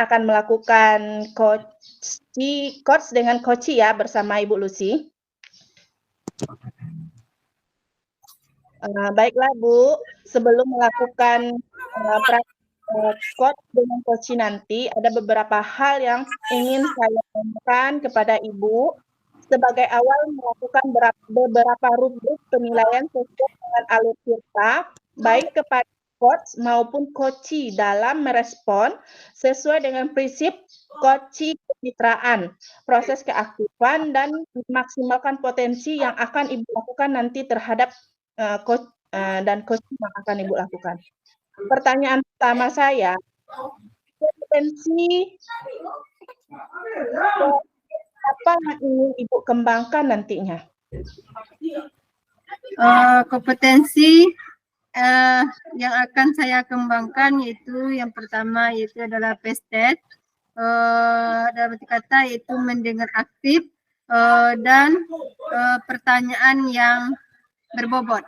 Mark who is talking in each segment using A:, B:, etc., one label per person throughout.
A: akan melakukan coach dengan coaching ya bersama Ibu Lucy. Baiklah Bu, sebelum melakukan coach dengan coaching nanti, ada beberapa hal yang ingin saya sampaikan kepada Ibu. Sebagai awal melakukan beberapa rubrik penilaian sesuai dengan alur kita, baik kepada coach maupun coachee dalam merespon sesuai dengan prinsip coaching kemitraan, proses keaktifan, dan memaksimalkan potensi yang akan Ibu lakukan nanti terhadap coach dan coaching yang akan Ibu lakukan. Pertanyaan pertama saya, kompetensi apa yang ingin Ibu kembangkan nantinya?
B: Kompetensi yang akan saya kembangkan yaitu yang pertama yaitu adalah PSTET, dalam arti kata yaitu mendengar aktif dan pertanyaan yang berbobot.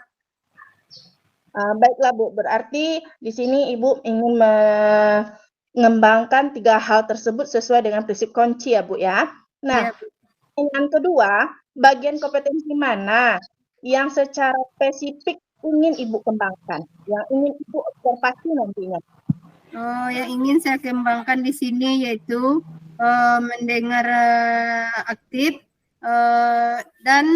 A: Baiklah Bu, berarti di sini Ibu ingin mengembangkan 3 hal tersebut sesuai dengan prinsip kunci ya Bu ya. Nah, yang kedua, bagian kompetensi mana yang secara spesifik ingin Ibu kembangkan, yang ingin Ibu observasi nantinya?
B: Yang ingin saya kembangkan di sini yaitu mendengar aktif dan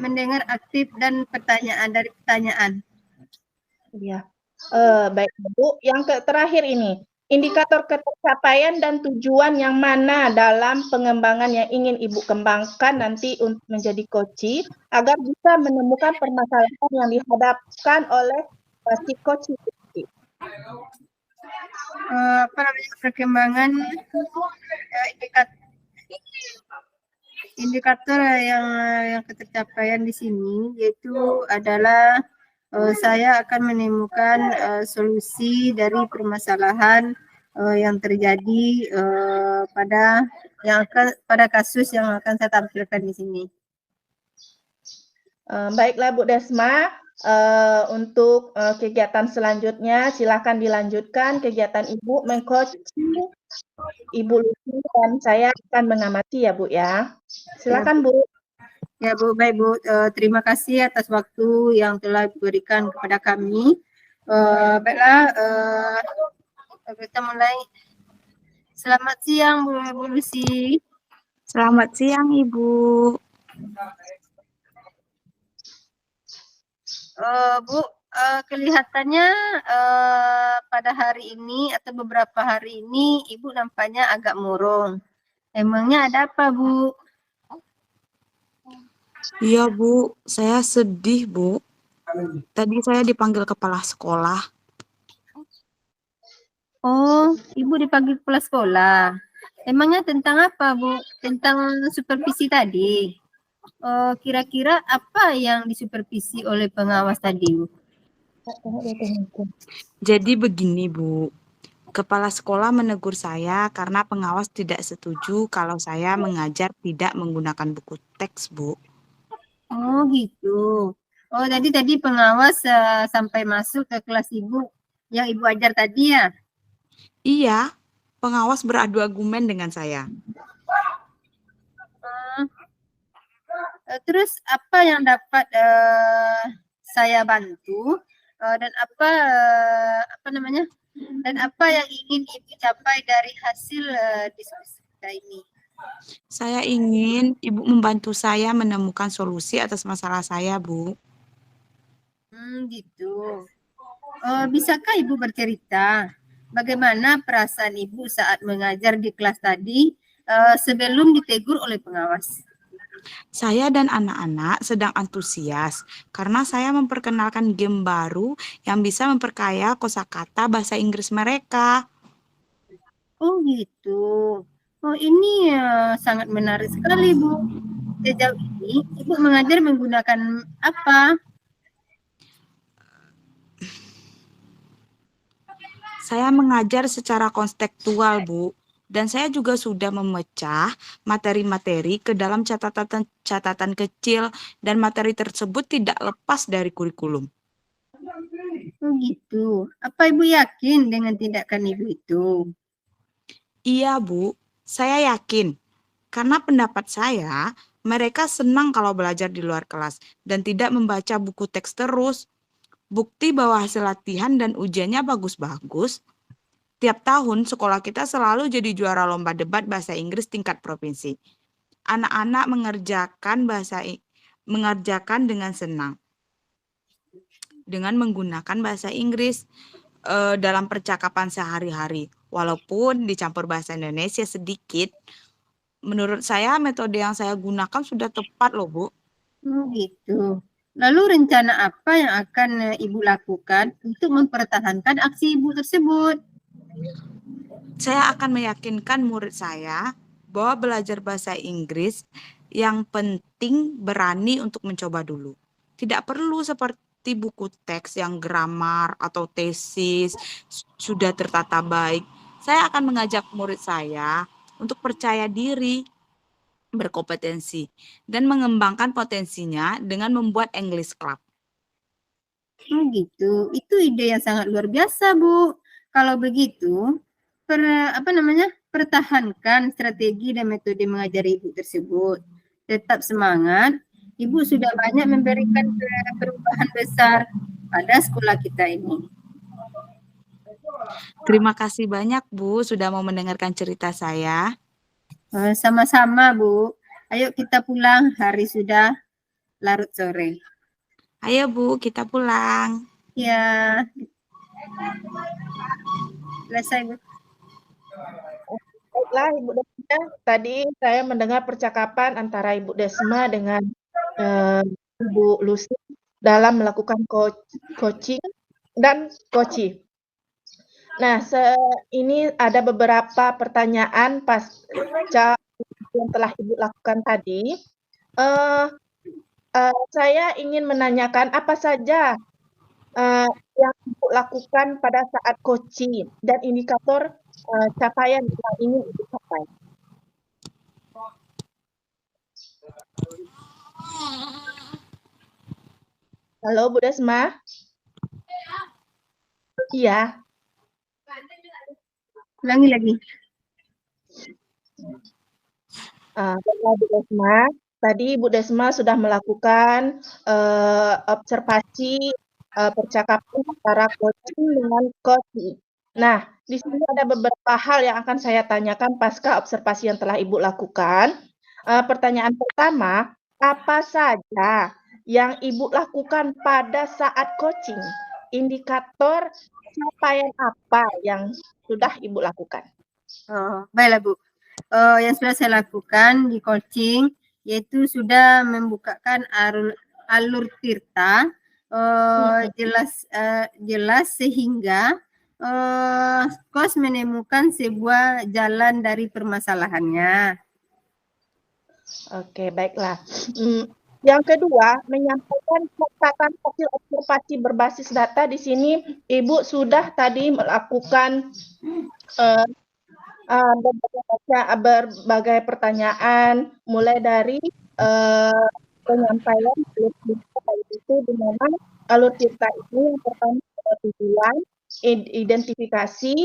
B: mendengar aktif dan pertanyaan.
A: Iya. Baik Bu, yang terakhir ini, indikator ketercapaian dan tujuan yang mana dalam pengembangan yang ingin Ibu kembangkan nanti untuk menjadi coachee agar bisa menemukan permasalahan yang dihadapkan oleh si coachee.
B: Perkembangan indikator yang ketercapaian di sini yaitu adalah saya akan menemukan solusi dari permasalahan yang terjadi pada kasus yang akan saya tampilkan di sini.
A: Baiklah Bu Desma, untuk kegiatan selanjutnya silakan dilanjutkan kegiatan Ibu mengcoaching Ibu Lucy dan saya akan mengamati ya Bu ya. Silakan Bu.
B: Ya Bu, baik Bu, terima kasih atas waktu yang telah diberikan kepada kami. Baiklah, kita mulai. Selamat siang Bu Lucy.
C: Selamat siang Ibu.
B: Bu, kelihatannya pada hari ini atau beberapa hari ini Ibu nampaknya agak murung. Emangnya ada apa Bu?
C: Iya Bu, saya sedih Bu. Tadi saya dipanggil kepala sekolah.
B: Oh, Ibu dipanggil kepala sekolah. Emangnya tentang apa Bu? Tentang supervisi tadi? Kira-kira apa yang disupervisi oleh pengawas tadi Bu?
C: Jadi begini Bu, kepala sekolah menegur saya karena pengawas tidak setuju kalau saya mengajar tidak menggunakan buku teks Bu.
B: Oh gitu. Oh tadi pengawas sampai masuk ke kelas Ibu yang Ibu ajar tadi ya?
C: Iya, pengawas beradu argumen dengan saya.
B: Terus apa yang dapat saya bantu dan apa yang ingin Ibu capai dari hasil diskusi kita ini?
C: Saya ingin Ibu membantu saya menemukan solusi atas masalah saya Bu.
B: Gitu. Bisakah Ibu bercerita bagaimana perasaan Ibu saat mengajar di kelas tadi sebelum ditegur oleh pengawas?
C: Saya dan anak-anak sedang antusias karena saya memperkenalkan game baru yang bisa memperkaya kosakata bahasa Inggris mereka.
B: Oh gitu. Oh ini sangat menarik sekali Bu. Sejauh ini Ibu mengajar menggunakan apa?
C: Saya mengajar secara konstekstual Bu. Dan saya juga sudah memecah materi-materi ke dalam catatan kecil dan materi tersebut tidak lepas dari kurikulum.
B: Oh gitu. Apa Ibu yakin dengan tindakan Ibu itu?
C: Iya, Bu. Saya yakin. Karena pendapat saya, mereka senang kalau belajar di luar kelas dan tidak membaca buku teks terus. Bukti bahwa hasil latihan dan ujiannya bagus-bagus. Tiap tahun sekolah kita selalu jadi juara lomba debat bahasa Inggris tingkat provinsi. Anak-anak mengerjakan dengan senang dengan menggunakan bahasa Inggris dalam percakapan sehari-hari. Walaupun dicampur bahasa Indonesia sedikit, menurut saya metode yang saya gunakan sudah tepat loh, Bu.
B: Oh gitu. Lalu rencana apa yang akan Ibu lakukan untuk mempertahankan aksi Ibu tersebut?
C: Saya akan meyakinkan murid saya bahwa belajar bahasa Inggris yang penting berani untuk mencoba dulu. Tidak perlu seperti buku teks yang gramar atau tesis sudah tertata baik. Saya akan mengajak murid saya untuk percaya diri, berkompetensi, dan mengembangkan potensinya dengan membuat English Club.
B: Oh gitu. Itu ide yang sangat luar biasa, Bu. Kalau begitu, pertahankan strategi dan metode mengajar Ibu tersebut. Tetap semangat. Ibu sudah banyak memberikan perubahan besar pada sekolah kita ini.
C: Terima kasih banyak, Bu, sudah mau mendengarkan cerita saya.
B: Sama-sama, Bu. Ayo kita pulang, hari sudah larut sore.
C: Ayo, Bu, kita pulang.
B: Ya, selesai, Bu.
A: Baiklah, Ibu Desma. Tadi saya mendengar percakapan antara Ibu Desma dengan Ibu Lucy dalam melakukan coaching dan coaching. Nah, ini ada beberapa pertanyaan pasca yang telah Ibu lakukan tadi. Saya ingin menanyakan apa saja yang Ibu lakukan pada saat coaching dan indikator capaian yang ingin Ibu capai. Halo, Bu Desma. Iya.
B: Ulangi lagi.
A: Baiklah, Bu Desma. Tadi Bu Desma sudah melakukan observasi percakapan antara coaching dengan coaching. Nah, di sini ada beberapa hal yang akan saya tanyakan pasca observasi yang telah Ibu lakukan. Pertanyaan pertama, apa saja yang Ibu lakukan pada saat coaching? Indikator capaian apa yang sudah Ibu lakukan?
B: Baiklah, Bu. Yang sudah saya lakukan di coaching yaitu sudah membukakan alur tirta jelas sehingga coach menemukan sebuah jalan dari permasalahannya.
A: Oke, baiklah. Yang kedua, menyampaikan catatan hasil observasi berbasis data. Di sini Ibu sudah tadi melakukan berbagai pertanyaan, mulai dari penyampaian alur tirta itu, di mana alur tirta ini yang pertama tujuan, identifikasi,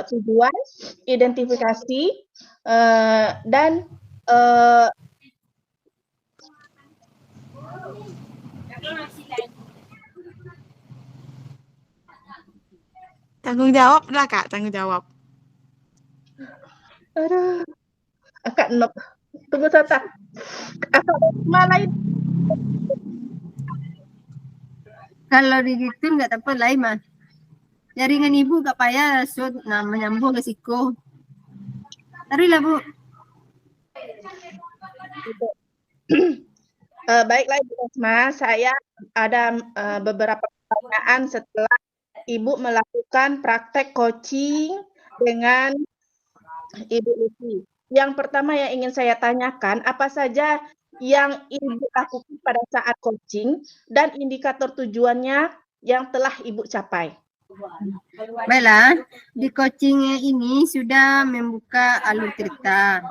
A: tujuan, identifikasi, dan
C: Tanggung jawab lah, Kak, tanggung jawab.
A: aduh, Kak Nok, tunggu sebentar. Kakak mana itu?
B: Kalau digitu nggak dapat lain mah. Jaringan Ibu gak payah menyambung ke siku. Tarilah, Bu.
A: Baiklah Ibu Desma, saya ada beberapa pertanyaan setelah Ibu melakukan praktek coaching dengan Ibu Lucy. Yang pertama yang ingin saya tanyakan, apa saja yang Ibu lakukan pada saat coaching dan indikator tujuannya yang telah Ibu capai?
B: Baiklah, di coaching ini sudah membuka alur cerita.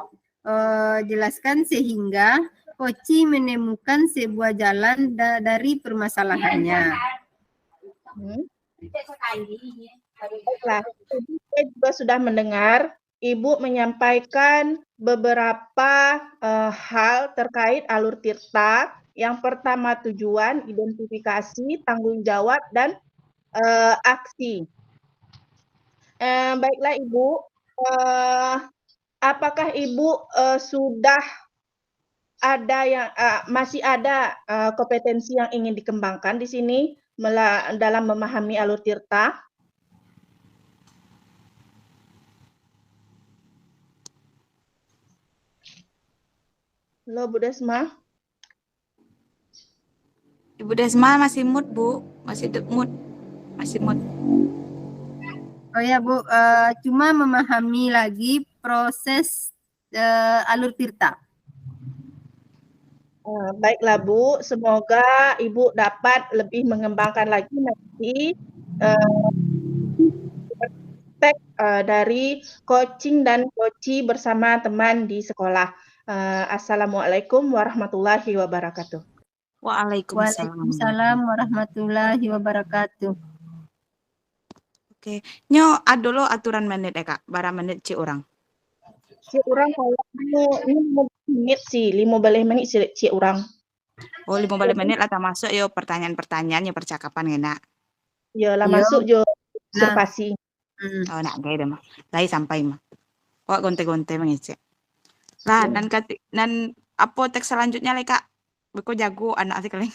B: Jelaskan sehingga Koci menemukan sebuah jalan dari permasalahannya.
A: Hmm. Baiklah, tadi saya juga sudah mendengar Ibu menyampaikan beberapa hal terkait alur tirta. Yang pertama tujuan, identifikasi, tanggung jawab, dan aksi. Baiklah Ibu, apakah Ibu sudah ada yang masih ada kompetensi yang ingin dikembangkan di sini dalam memahami alur tirta? Halo Bu Desma.
C: Ibu Desma masih mood, Bu. Masih mood. Masih mood.
B: Oh ya Bu, cuma memahami lagi proses alur tirta.
A: Baiklah Bu, semoga Ibu dapat lebih mengembangkan lagi nanti praktek dari coaching dan coachee bersama teman di sekolah. Assalamualaikum warahmatullahi wabarakatuh.
C: Waalaikumsalam.
B: Waalaikumsalam warahmatullahi wabarakatuh.
C: Oke. Nyo dulu aturan menit Kak. Bara menit ci orang.
A: Si orang kalau ini 15 menit sih, 15 menit si orang.
C: Oh, 15 menit lah masuk yo pertanyaan-pertanyaan ya percakapan enak.
A: Ya lah masuk jo observasi.
C: Oh, nak gaya deh mah. Lai sampai mah. Oh, gonte-gonte mengisi. Lah, nan apa teks selanjutnya le Kak? Beko jago anak asik leng.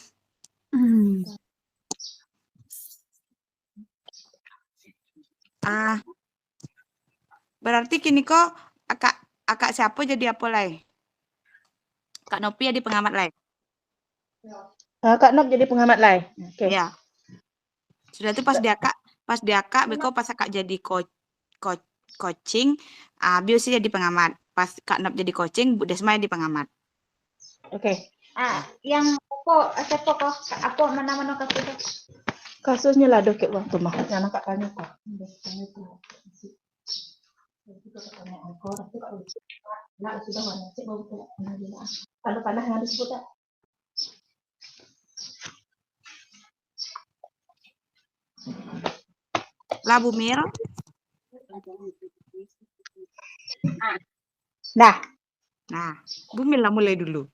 C: Berarti kini kok akak siapa jadi apa lai? Kak Nopi jadi pengamat lai.
A: Kak Nop jadi pengamat lai. Oke.
C: Ya. Sudah tuh pas dia kak beko pas akak jadi coaching, Bio sih jadi pengamat. Pas Kak Nop jadi coaching, Bu Desma jadi pengamat.
A: Oke.
D: Yang apa siapa kok apa mana-mana
A: Kasusnya lah dok waktu mah anak kak tanya kok. Nah, sudah mana sih mau panah yang disebut tak?
C: Lah Bu Mir.
A: Nah,
C: Bu Mir lah mulai dulu.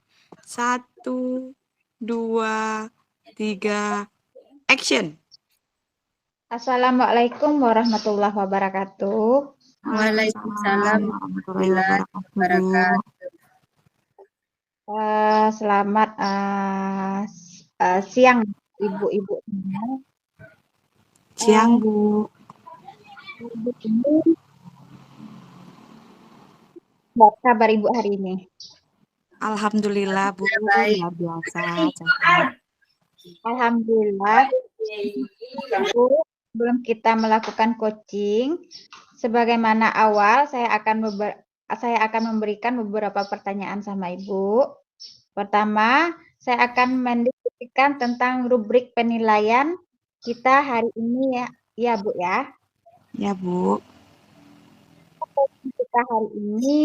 C: 1, 2, 3, action.
D: Assalamualaikum warahmatullahi wabarakatuh.
B: Waalaikumsalam warahmatullahi wabarakatuh.
D: Selamat siang ibu-ibu.
C: Siang Bu.
D: Apa kabar ibu hari ini?
C: Alhamdulillah Bu,
B: Baik.
C: luar biasa.
D: Alhamdulillah. Bu, sebelum kita melakukan coaching, sebagaimana awal saya akan memberikan beberapa pertanyaan sama ibu. Pertama, saya akan mendiskusikan tentang rubrik penilaian kita hari ini ya Bu ya.
C: Ya Bu.
D: Kita hari ini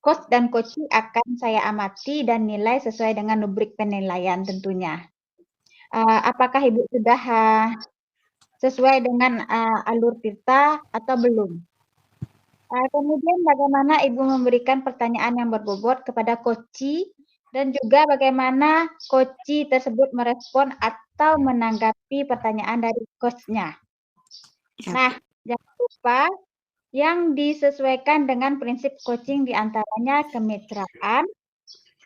D: coach dan coachee akan saya amati dan nilai sesuai dengan rubrik penilaian tentunya. Apakah Ibu sudah sesuai dengan alur tirta atau belum? Kemudian bagaimana Ibu memberikan pertanyaan yang berbobot kepada coachee dan juga bagaimana coachee tersebut merespon atau menanggapi pertanyaan dari coach-nya.
C: Ya.
D: Nah, jangan lupa yang disesuaikan dengan prinsip coaching diantaranya kemitraan,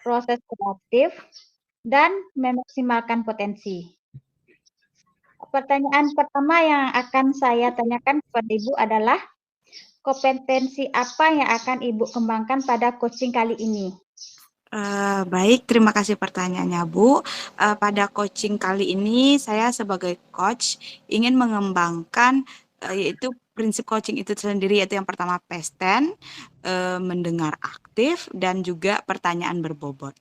D: proses kreatif, dan memaksimalkan potensi. Pertanyaan pertama yang akan saya tanyakan kepada Ibu adalah kompetensi apa yang akan Ibu kembangkan pada coaching kali ini?
C: Baik, terima kasih pertanyaannya Bu. Pada coaching kali ini saya sebagai coach ingin mengembangkan yaitu prinsip coaching itu sendiri, yaitu yang pertama PES10, mendengar aktif, dan juga pertanyaan berbobot.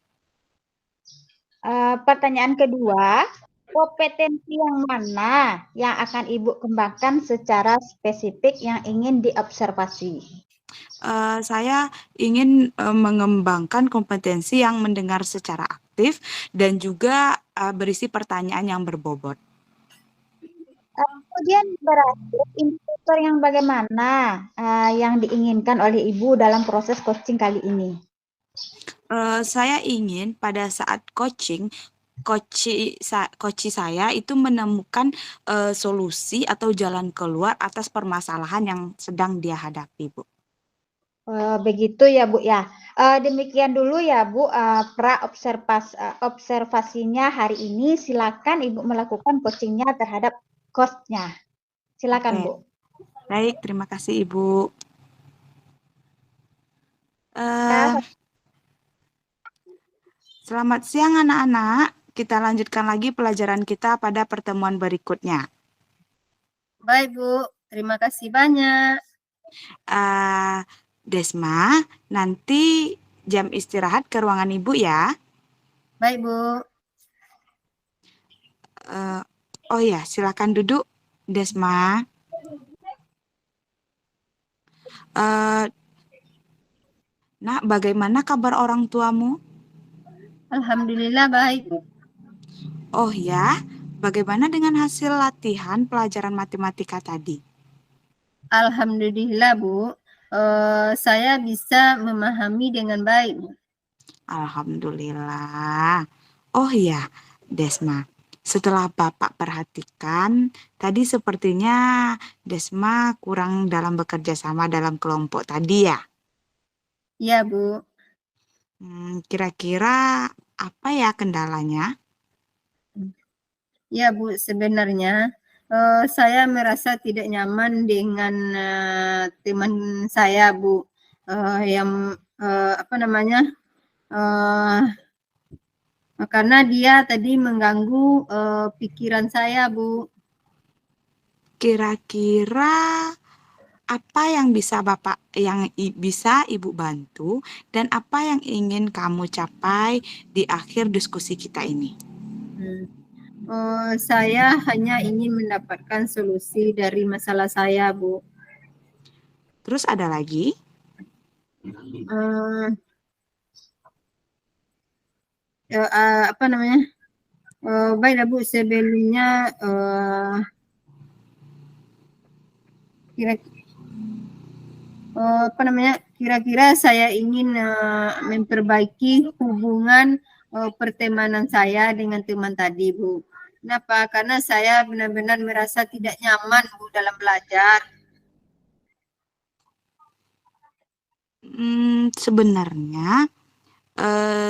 D: Pertanyaan kedua, kompetensi yang mana yang akan Ibu kembangkan secara spesifik yang ingin diobservasi?
C: Saya ingin mengembangkan kompetensi yang mendengar secara aktif dan juga berisi pertanyaan yang berbobot.
D: Kemudian berarti indikator yang bagaimana yang diinginkan oleh Ibu dalam proses coaching kali ini?
C: Saya ingin pada saat coaching, coach saya itu menemukan solusi atau jalan keluar atas permasalahan yang sedang dia hadapi, Bu.
D: Begitu ya Bu ya. Demikian dulu ya Bu observasinya hari ini. Silakan Ibu melakukan coachingnya terhadap coach-nya. Silakan
C: Oke.
D: Bu.
C: Baik, terima kasih Ibu.
D: Ya,
C: Selamat siang anak-anak. Kita lanjutkan lagi pelajaran kita pada pertemuan berikutnya.
B: Baik Bu, terima kasih banyak.
C: Desma, nanti jam istirahat ke ruangan Ibu ya.
B: Baik Bu.
C: Oh ya, silakan duduk, Desma. Nak, bagaimana kabar orang tuamu?
B: Alhamdulillah baik Bu.
C: Oh ya, bagaimana dengan hasil latihan pelajaran matematika tadi?
B: Alhamdulillah Bu. Saya bisa memahami dengan baik Bu.
C: Alhamdulillah. Oh iya, Desma. Setelah Bapak perhatikan, tadi sepertinya Desma kurang dalam bekerja sama dalam kelompok tadi ya.
B: Iya Bu.
C: Kira-kira apa ya kendalanya?
B: Ya Bu, sebenarnya saya merasa tidak nyaman dengan teman saya Bu, yang apa namanya, karena dia tadi mengganggu pikiran saya Bu.
C: Kira-kira apa yang bisa bisa Ibu bantu dan apa yang ingin kamu capai di akhir diskusi kita ini?
B: Saya hanya ingin mendapatkan solusi dari masalah saya Bu.
C: Terus ada lagi?
B: Apa namanya? Baiklah Bu, sebelumnya kira-kira saya ingin memperbaiki hubungan pertemanan saya dengan teman tadi Bu. Kenapa? Karena saya benar-benar merasa tidak nyaman Bu dalam belajar.
C: Sebenarnya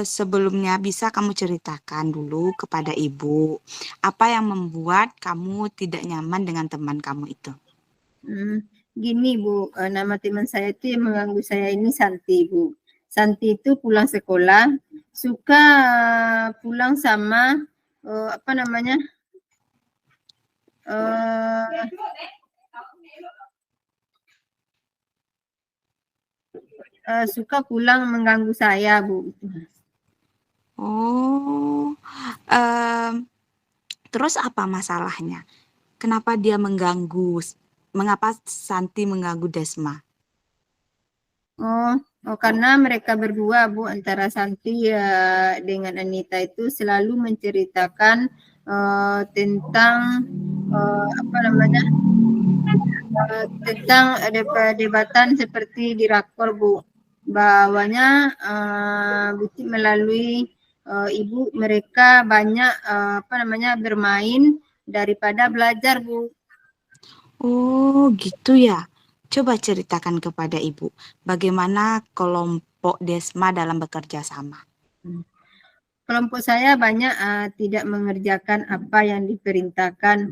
C: sebelumnya bisa kamu ceritakan dulu kepada Ibu apa yang membuat kamu tidak nyaman dengan teman kamu itu.
B: Gini Bu, nama teman saya itu yang mengganggu saya ini Santi Bu. Santi itu pulang sekolah suka pulang sama apa namanya, suka pulang mengganggu saya Bu.
C: Oh, terus apa masalahnya? Kenapa dia mengganggu? Mengapa Santi mengganggu Desma?
B: Karena mereka berdua Bu, antara Santi dengan Anita itu selalu menceritakan tentang apa namanya, tentang debatan seperti di rakor Bu. Bahwanya melalui ibu mereka banyak apa namanya bermain daripada belajar Bu.
C: Oh, gitu ya. Coba ceritakan kepada Ibu, bagaimana kelompok Desma dalam bekerja sama?
B: Kelompok saya banyak tidak mengerjakan apa yang diperintahkan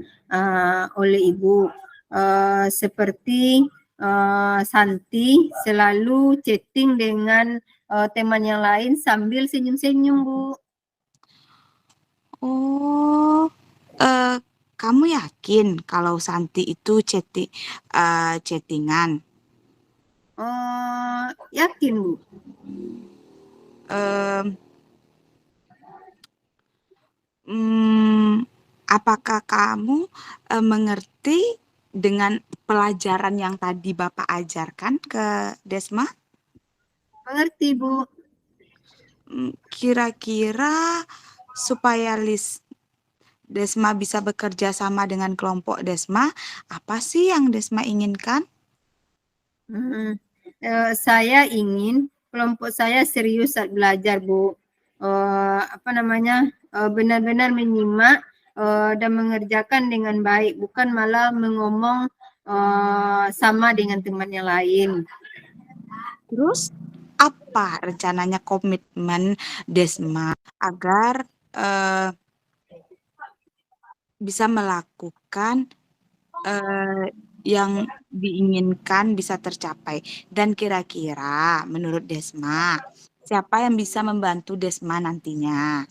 B: oleh Ibu. Seperti Santi selalu chatting dengan teman yang lain sambil senyum-senyum Bu.
C: Oh, kamu yakin kalau Santi itu chattingan?
B: Yakin Bu.
C: Apakah kamu mengerti dengan pelajaran yang tadi Bapak ajarkan ke Desma?
B: Mengerti, Bu.
C: Kira-kira supaya Desma bisa bekerja sama dengan kelompok Desma, apa sih yang Desma inginkan?
B: Saya ingin kelompok saya serius saat belajar, Bu. Benar-benar menyimak dan mengerjakan dengan baik, bukan malah mengomong sama dengan teman yang lain.
C: Terus apa rencananya komitmen Desma agar bisa melakukan yang diinginkan bisa tercapai? Dan kira-kira menurut Desma, siapa yang bisa membantu Desma nantinya?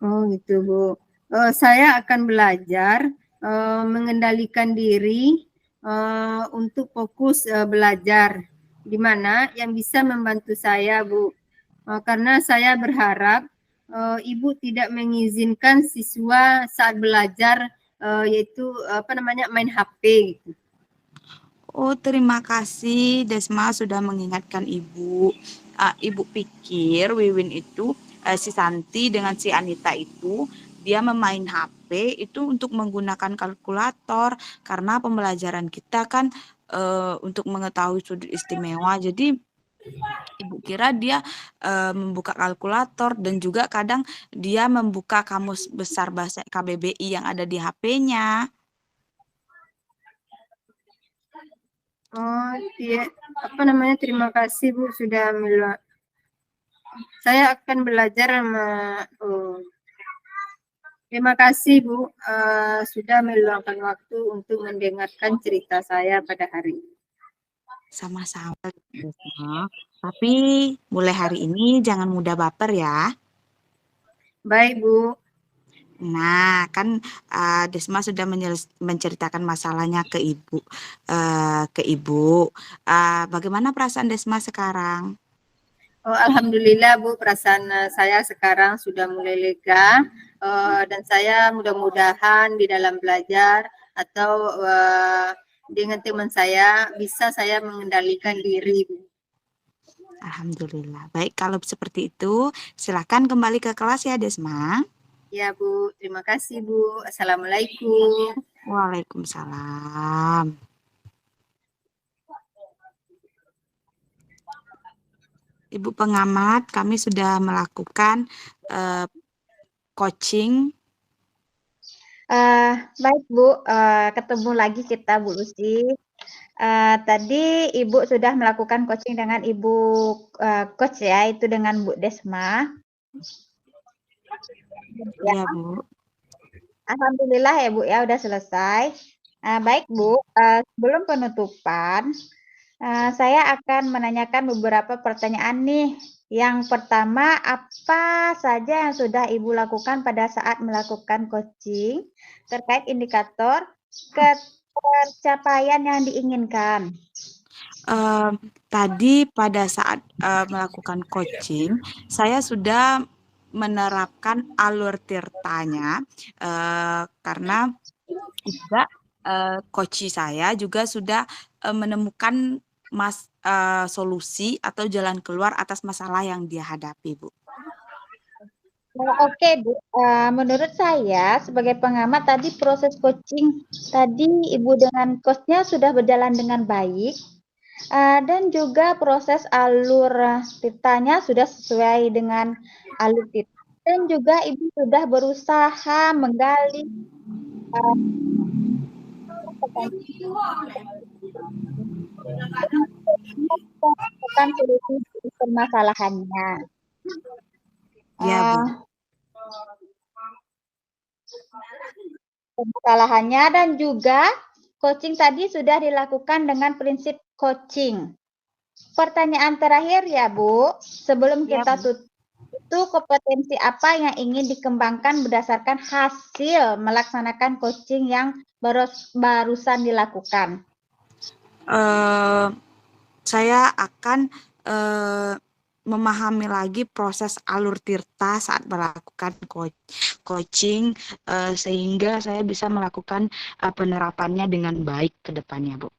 B: Oh gitu, Bu. Saya akan belajar mengendalikan diri untuk fokus belajar, di mana yang bisa membantu saya, Bu. Karena saya berharap Ibu tidak mengizinkan siswa saat belajar yaitu main HP gitu.
C: Oh, terima kasih Desma sudah mengingatkan Ibu. Ibu pikir Wiwin itu, si Santi dengan si Anita itu, dia memain HP itu untuk menggunakan kalkulator karena pembelajaran kita kan untuk mengetahui sudut istimewa. Jadi Ibu kira dia membuka kalkulator dan juga kadang dia membuka kamus besar bahasa KBBI yang ada di HP-nya.
B: Oh, iya. Terima kasih Bu sudah saya akan belajar terima kasih Bu sudah meluangkan waktu untuk mendengarkan cerita saya pada hari ini.
C: Sama-sama, Desma. Tapi mulai hari ini jangan mudah baper ya.
B: Baik Bu.
C: Nah, kan Desma sudah menceritakan masalahnya ke ibu. Bagaimana perasaan Desma sekarang?
B: Oh, alhamdulillah Bu, perasaan saya sekarang sudah mulai lega dan saya mudah-mudahan di dalam belajar atau dengan teman saya bisa saya mengendalikan diri Bu.
C: Alhamdulillah. Baik, kalau seperti itu, silakan kembali ke kelas ya, Desma.
B: Ya Bu, terima kasih Bu. Assalamualaikum.
C: Waalaikumsalam. Ibu pengamat, kami sudah melakukan coaching.
D: Baik Bu, ketemu lagi kita Bu Lucy. Tadi Ibu sudah melakukan coaching dengan Ibu coach ya, itu dengan Bu Desma.
C: Ya, Bu.
D: Alhamdulillah ya Bu ya, udah selesai. Baik Bu, sebelum penutupan, saya akan menanyakan beberapa pertanyaan nih. Yang pertama, apa saja yang sudah Ibu lakukan pada saat melakukan coaching terkait indikator pencapaian yang diinginkan?
C: Tadi pada saat melakukan coaching, saya sudah menerapkan alur tirtanya karena juga coach saya juga sudah menemukan solusi atau jalan keluar atas masalah yang dia hadapi, Bu.
D: Oke, Bu. Menurut saya sebagai pengamat tadi proses coaching tadi Ibu dengan coachnya sudah berjalan dengan baik dan juga proses alur tirtanya sudah sesuai dengan alur tirta dan juga Ibu sudah berusaha menggali solusi permasalahannya.
C: Ya, Bu.
D: Permasalahannya dan juga coaching tadi sudah dilakukan dengan prinsip coaching. Pertanyaan terakhir ya Bu, sebelum kita tutup, itu kompetensi apa yang ingin dikembangkan berdasarkan hasil melaksanakan coaching yang barusan dilakukan?
C: Saya akan memahami lagi proses alur tirta saat melakukan coaching sehingga saya bisa melakukan penerapannya dengan baik ke depannya, Bu.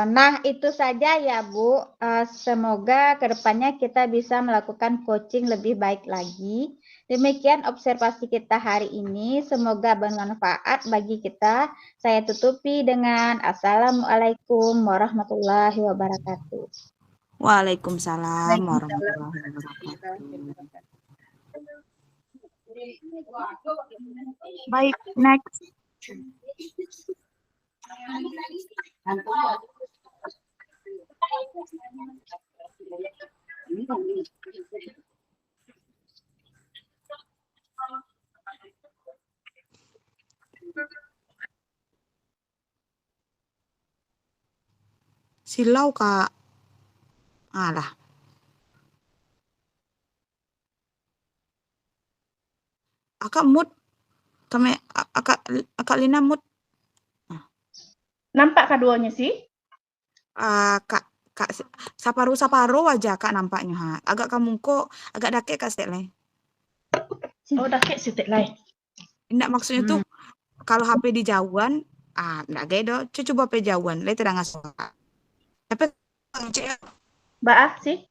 D: Nah, itu saja ya, Bu. Semoga kedepannya kita bisa melakukan coaching lebih baik lagi. Demikian observasi kita hari ini. Semoga bermanfaat bagi kita. Saya tutupi dengan Assalamualaikum warahmatullahi wabarakatuh.
C: Waalaikumsalam
B: Waalaikumsalam
C: warahmatullahi
B: warahmatullahi
C: wabarakatuh. Baik, next. Silau, Kak. Alah. Akak mood. Akak Lina mood.
A: Nampak keduanya sih?
C: Kak saparuh aja Kak nampaknya. Ha. Agak kamu kok agak dakek Kak Stekle.
A: Oh, dakek sitik lai.
C: Enggak maksudnya tuh kalau HP di jauhan, enggak gaya do. Coba HP jauhan, le tidak ngasih. Tapi
A: Mbak sih?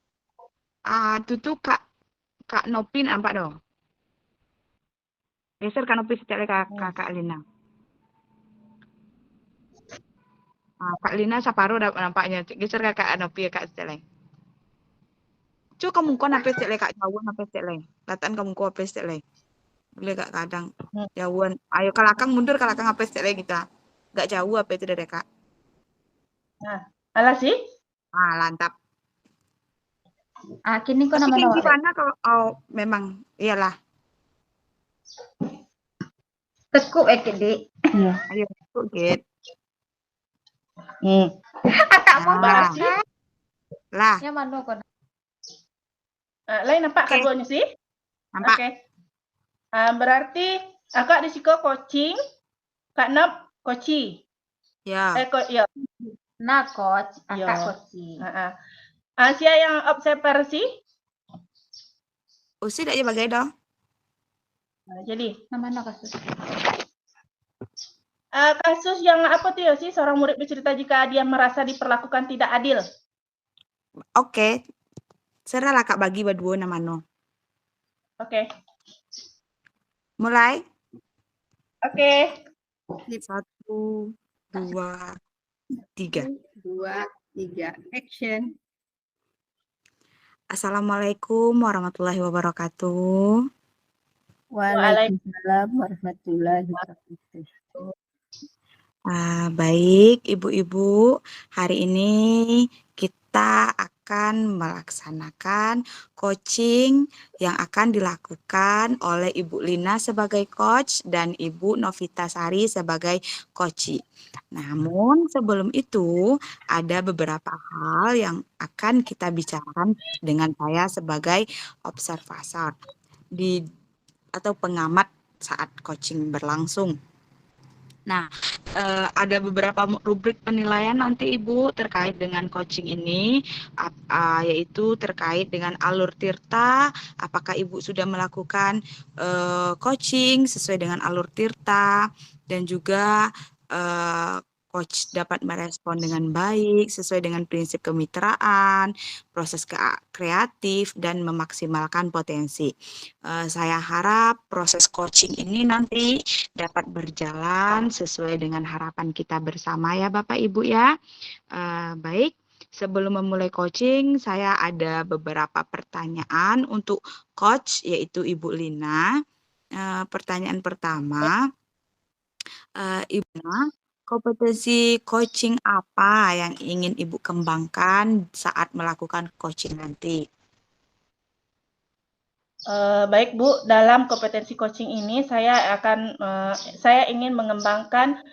C: itu tuh Kak Nopin nampak do. Geser Kak Nopin Stekle Kak Lina. Kak Lina saparuh nampaknya. Geser Kak Nopi Kak Stekle. Coba kamu kok HP Stekle Kak jauhan HP Stekle. Latan kamu kok HP Stekle. Boleh Kak kadang jauhan. Ayo kalakang mundur kalakang HP Stekle kita. Gak jauh apa itu dari Kak.
A: Nah, alah sih?
C: Lantap.
D: Kini kok
C: Tapi
D: nama
C: kayak gimana kalau memang iyalah.
D: tekuk Kedi.
C: Ayo tekuk Git.
D: Kakak mau
C: Nah.
D: bahas
C: Lah.
D: yang mana kok?
A: Lain nampak keduanya sih?
C: Nampak.
A: Oke. Berarti Akak risiko coaching, Kak Nop coaching.
C: Ya.
A: Ya.
D: Nah, coach, Akak
A: Ya.
D: coaching.
A: Asia yang observasi?
C: Usi dak je bagai dong.
A: Jadi,
D: Mana kasus?
A: kasus yang apa tuh ya sih? Seorang murid bercerita jika dia merasa diperlakukan tidak adil.
C: Oke. Serahlah Kak bagi berdua nama no.
A: Oke.
C: Mulai.
A: Oke.
C: 1, 2, 3.
B: 2, 3, action.
C: Assalamualaikum warahmatullahi wabarakatuh.
B: Waalaikumsalam warahmatullahi wabarakatuh.
C: Baik, Ibu-ibu, hari ini kita akan melaksanakan coaching yang akan dilakukan oleh Ibu Lina sebagai coach dan Ibu Novita Sari sebagai coach. Namun sebelum itu ada beberapa hal yang akan kita bicarakan dengan saya sebagai observator atau pengamat saat coaching berlangsung. Nah, ada beberapa rubrik penilaian nanti Ibu terkait dengan coaching ini, yaitu terkait dengan alur tirta, apakah Ibu sudah melakukan coaching sesuai dengan alur tirta, dan juga coach dapat merespon dengan baik, sesuai dengan prinsip kemitraan, proses kreatif, dan memaksimalkan potensi. Saya harap proses coaching ini nanti dapat berjalan sesuai dengan harapan kita bersama ya Bapak Ibu ya. Baik, sebelum memulai coaching saya ada beberapa pertanyaan untuk coach yaitu Ibu Lina. Pertanyaan pertama, Ibu Lina, kompetensi coaching apa yang ingin Ibu kembangkan saat melakukan coaching nanti?
A: Baik Bu, dalam kompetensi coaching ini saya ingin mengembangkan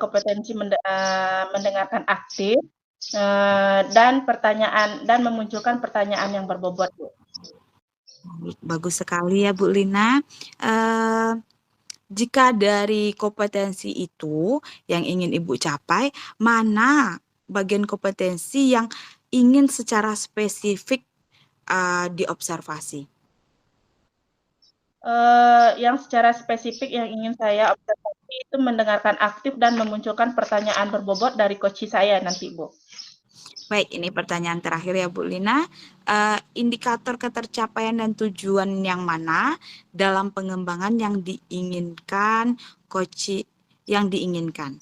A: kompetensi mendengarkan aktif dan memunculkan pertanyaan yang berbobot Bu.
C: Bagus sekali ya Bu Lina. Jika dari kompetensi itu yang ingin Ibu capai, mana bagian kompetensi yang ingin secara spesifik diobservasi?
A: Yang secara spesifik yang ingin saya observasi itu mendengarkan aktif dan memunculkan pertanyaan berbobot dari coach saya nanti, Bu.
C: Baik, ini pertanyaan terakhir ya Bu Lina. Indikator ketercapaian dan tujuan yang mana dalam pengembangan yang diinginkan coach yang diinginkan?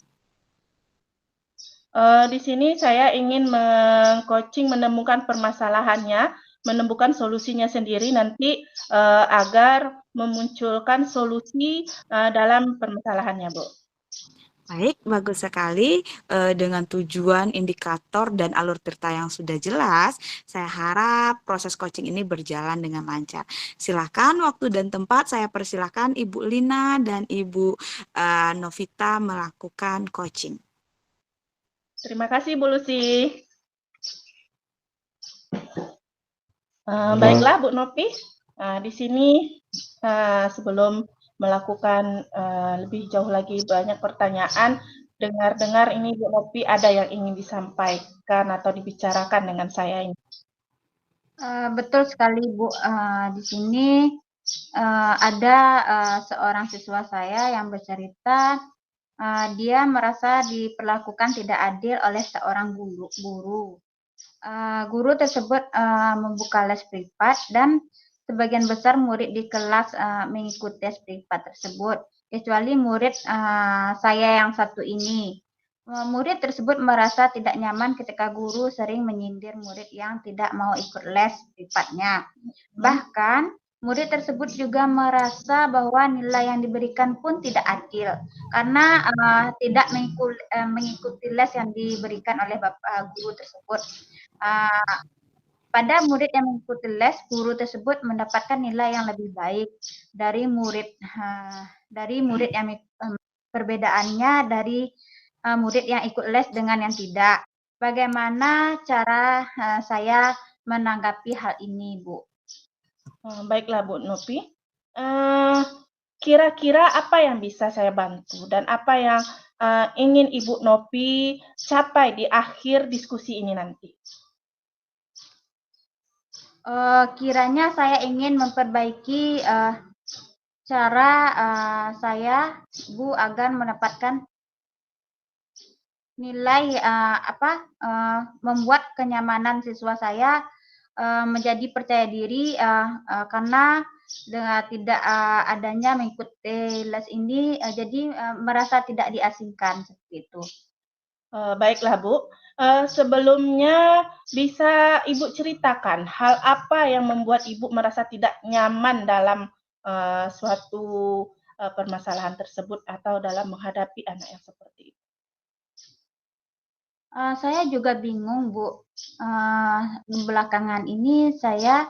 A: Di sini saya ingin meng-coaching menemukan permasalahannya, menemukan solusinya sendiri nanti agar memunculkan solusi dalam permasalahannya, Bu.
C: Baik, bagus sekali. Dengan tujuan, indikator, dan alur cerita yang sudah jelas, saya harap proses coaching ini berjalan dengan lancar. Silakan waktu dan tempat, saya persilahkan Ibu Lina dan Ibu Novita melakukan coaching.
A: Terima kasih, Bu Lucy. Baiklah, Bu Novi. Di sini sebelum melakukan lebih jauh lagi banyak pertanyaan, dengar-dengar ini Bu Novi ada yang ingin disampaikan atau dibicarakan dengan saya ini.
D: Betul sekali Bu. Di sini ada seorang siswa saya yang bercerita dia merasa diperlakukan tidak adil oleh seorang guru. Guru tersebut membuka les privat dan sebagian besar murid di kelas mengikuti les privat tersebut, kecuali murid saya yang satu ini. Murid tersebut merasa tidak nyaman ketika guru sering menyindir murid yang tidak mau ikut les privatnya. Bahkan murid tersebut juga merasa bahwa nilai yang diberikan pun tidak adil karena tidak mengikuti les yang diberikan oleh guru tersebut. Pada murid yang mengikuti les, guru tersebut mendapatkan nilai yang lebih baik dari murid yang perbedaannya dari murid yang ikut les dengan yang tidak. Bagaimana cara saya menanggapi hal ini, Bu?
A: Baiklah, Bu Novi. Kira-kira apa yang bisa saya bantu dan apa yang ingin Ibu Novi capai di akhir diskusi ini nanti?
D: Kiranya saya ingin memperbaiki cara saya, Bu, agar mendapatkan nilai membuat kenyamanan siswa saya menjadi percaya diri karena dengan tidak adanya mengikuti les ini jadi merasa tidak diasingkan seperti itu.
A: Baiklah Bu, sebelumnya bisa Ibu ceritakan hal apa yang membuat Ibu merasa tidak nyaman dalam suatu permasalahan tersebut atau dalam menghadapi anak yang seperti itu?
D: Saya juga bingung, Bu. Belakangan ini saya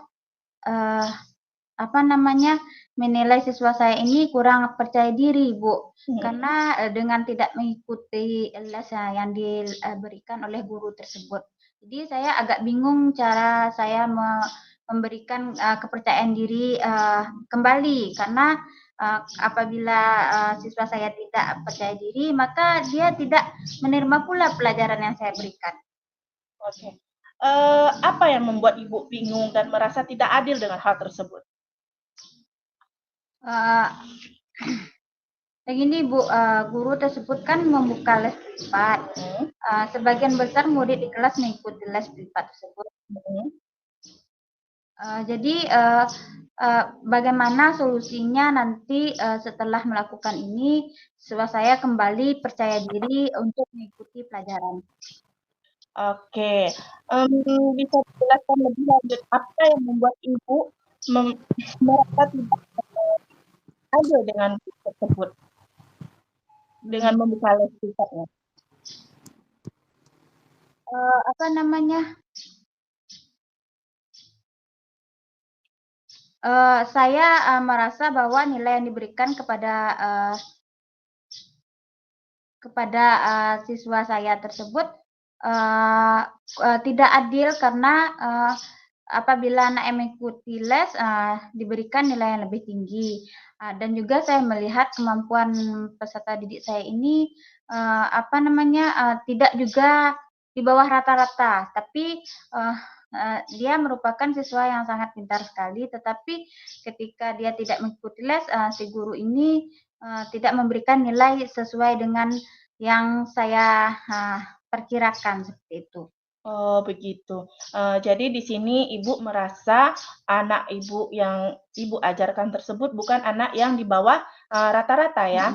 D: menilai siswa saya ini kurang percaya diri, Bu. Karena dengan tidak mengikuti les yang diberikan oleh guru tersebut. Jadi saya agak bingung cara saya memberikan kepercayaan diri kembali karena apabila siswa saya tidak percaya diri, maka dia tidak menerima pula pelajaran yang saya berikan.
A: Oke. Apa yang membuat Ibu bingung dan merasa tidak adil dengan hal tersebut?
D: Begini Bu, guru tersebut kan membuka les privat. Sebagian besar murid di kelas mengikuti les privat tersebut. Jadi bagaimana solusinya nanti setelah melakukan ini, siswa saya kembali percaya diri untuk mengikuti pelajaran.
A: Oke, bisa dijelaskan lebih lanjut apa yang membuat Ibu merasa tidak adil dengan tersebut, dengan membuka les privatnya?
D: Saya merasa bahwa nilai yang diberikan kepada siswa saya tersebut tidak adil karena apabila anak yang mengikuti les diberikan nilai yang lebih tinggi dan juga saya melihat kemampuan peserta didik saya ini tidak juga di bawah rata-rata, tapi dia merupakan siswa yang sangat pintar sekali, tetapi ketika dia tidak mengikuti les, si guru ini tidak memberikan nilai sesuai dengan yang saya perkirakan seperti itu.
A: Oh, begitu. Jadi di sini Ibu merasa anak Ibu yang Ibu ajarkan tersebut bukan anak yang di bawah rata-rata ya,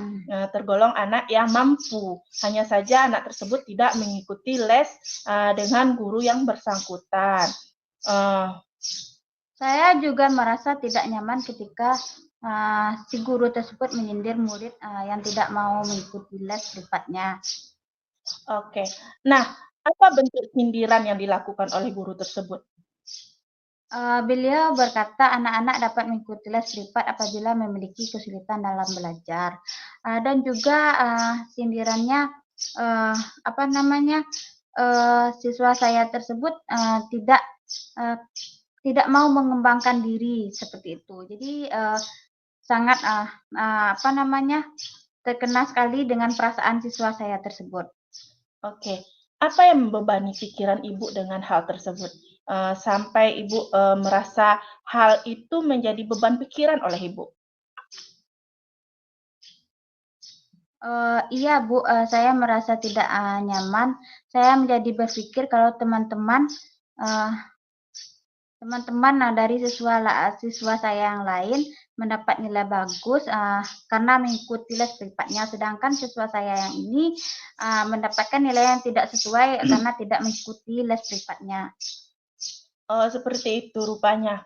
A: tergolong anak yang mampu. Hanya saja anak tersebut tidak mengikuti les dengan guru yang bersangkutan.
D: Saya juga merasa tidak nyaman ketika si guru tersebut menyindir murid yang tidak mau mengikuti les privatnya.
A: Oke. Nah, apa bentuk sindiran yang dilakukan oleh guru tersebut?
D: Beliau berkata anak-anak dapat mengikuti les privat apabila memiliki kesulitan dalam belajar. Dan juga sindirannya siswa saya tersebut tidak mau mengembangkan diri seperti itu. Jadi sangat terkena sekali dengan perasaan siswa saya tersebut.
A: Oke. Apa yang membebani pikiran Ibu dengan hal tersebut? Sampai Ibu merasa hal itu menjadi beban pikiran oleh Ibu?
D: Iya Bu, saya merasa tidak nyaman. Saya menjadi berpikir kalau teman-teman dari siswa saya yang lain mendapat nilai bagus karena mengikuti les privatnya, sedangkan siswa saya yang ini mendapatkan nilai yang tidak sesuai karena tidak mengikuti les privatnya.
A: Oh, seperti itu rupanya.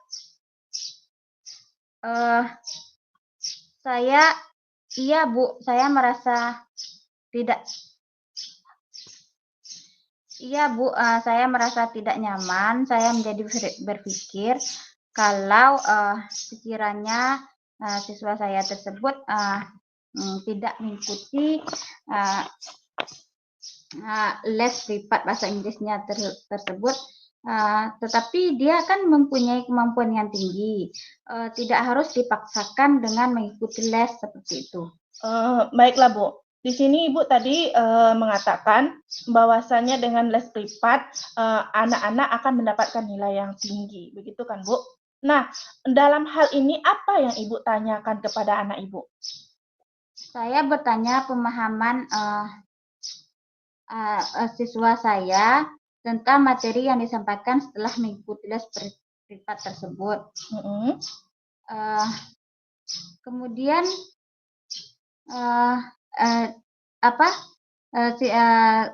D: Iya Bu, saya merasa tidak. Iya Bu, saya merasa tidak nyaman. Saya menjadi berpikir kalau sekiranya siswa saya tersebut tidak mengikuti les privat bahasa Inggrisnya tersebut, tetapi dia kan mempunyai kemampuan yang tinggi, tidak harus dipaksakan dengan mengikuti les seperti itu.
A: Baiklah Bu. Di sini Ibu tadi mengatakan bahwasannya dengan les privat anak-anak akan mendapatkan nilai yang tinggi, begitu kan Bu? Nah, dalam hal ini apa yang Ibu tanyakan kepada anak Ibu?
D: Saya bertanya pemahaman siswa saya tentang materi yang disampaikan setelah mengikuti les privat tersebut. Kemudian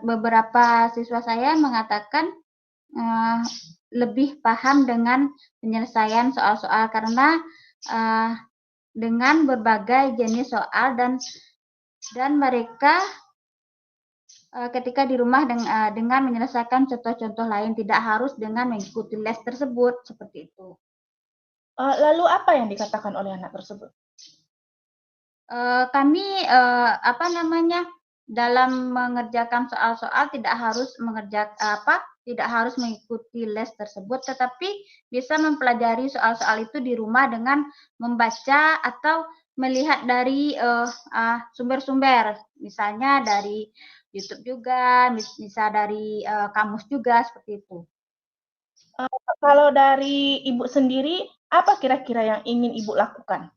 D: beberapa siswa saya mengatakan lebih paham dengan penyelesaian soal-soal karena dengan berbagai jenis soal dan mereka ketika di rumah dengan menyelesaikan contoh-contoh lain, tidak harus dengan mengikuti les tersebut seperti itu.
A: Lalu apa yang dikatakan oleh anak tersebut?
D: Kami dalam mengerjakan soal-soal tidak harus mengikuti les tersebut, tetapi bisa mempelajari soal-soal itu di rumah dengan membaca atau melihat dari sumber-sumber, misalnya dari YouTube juga, bisa dari kamus juga seperti itu.
A: Kalau dari Ibu sendiri, apa kira-kira yang ingin Ibu lakukan?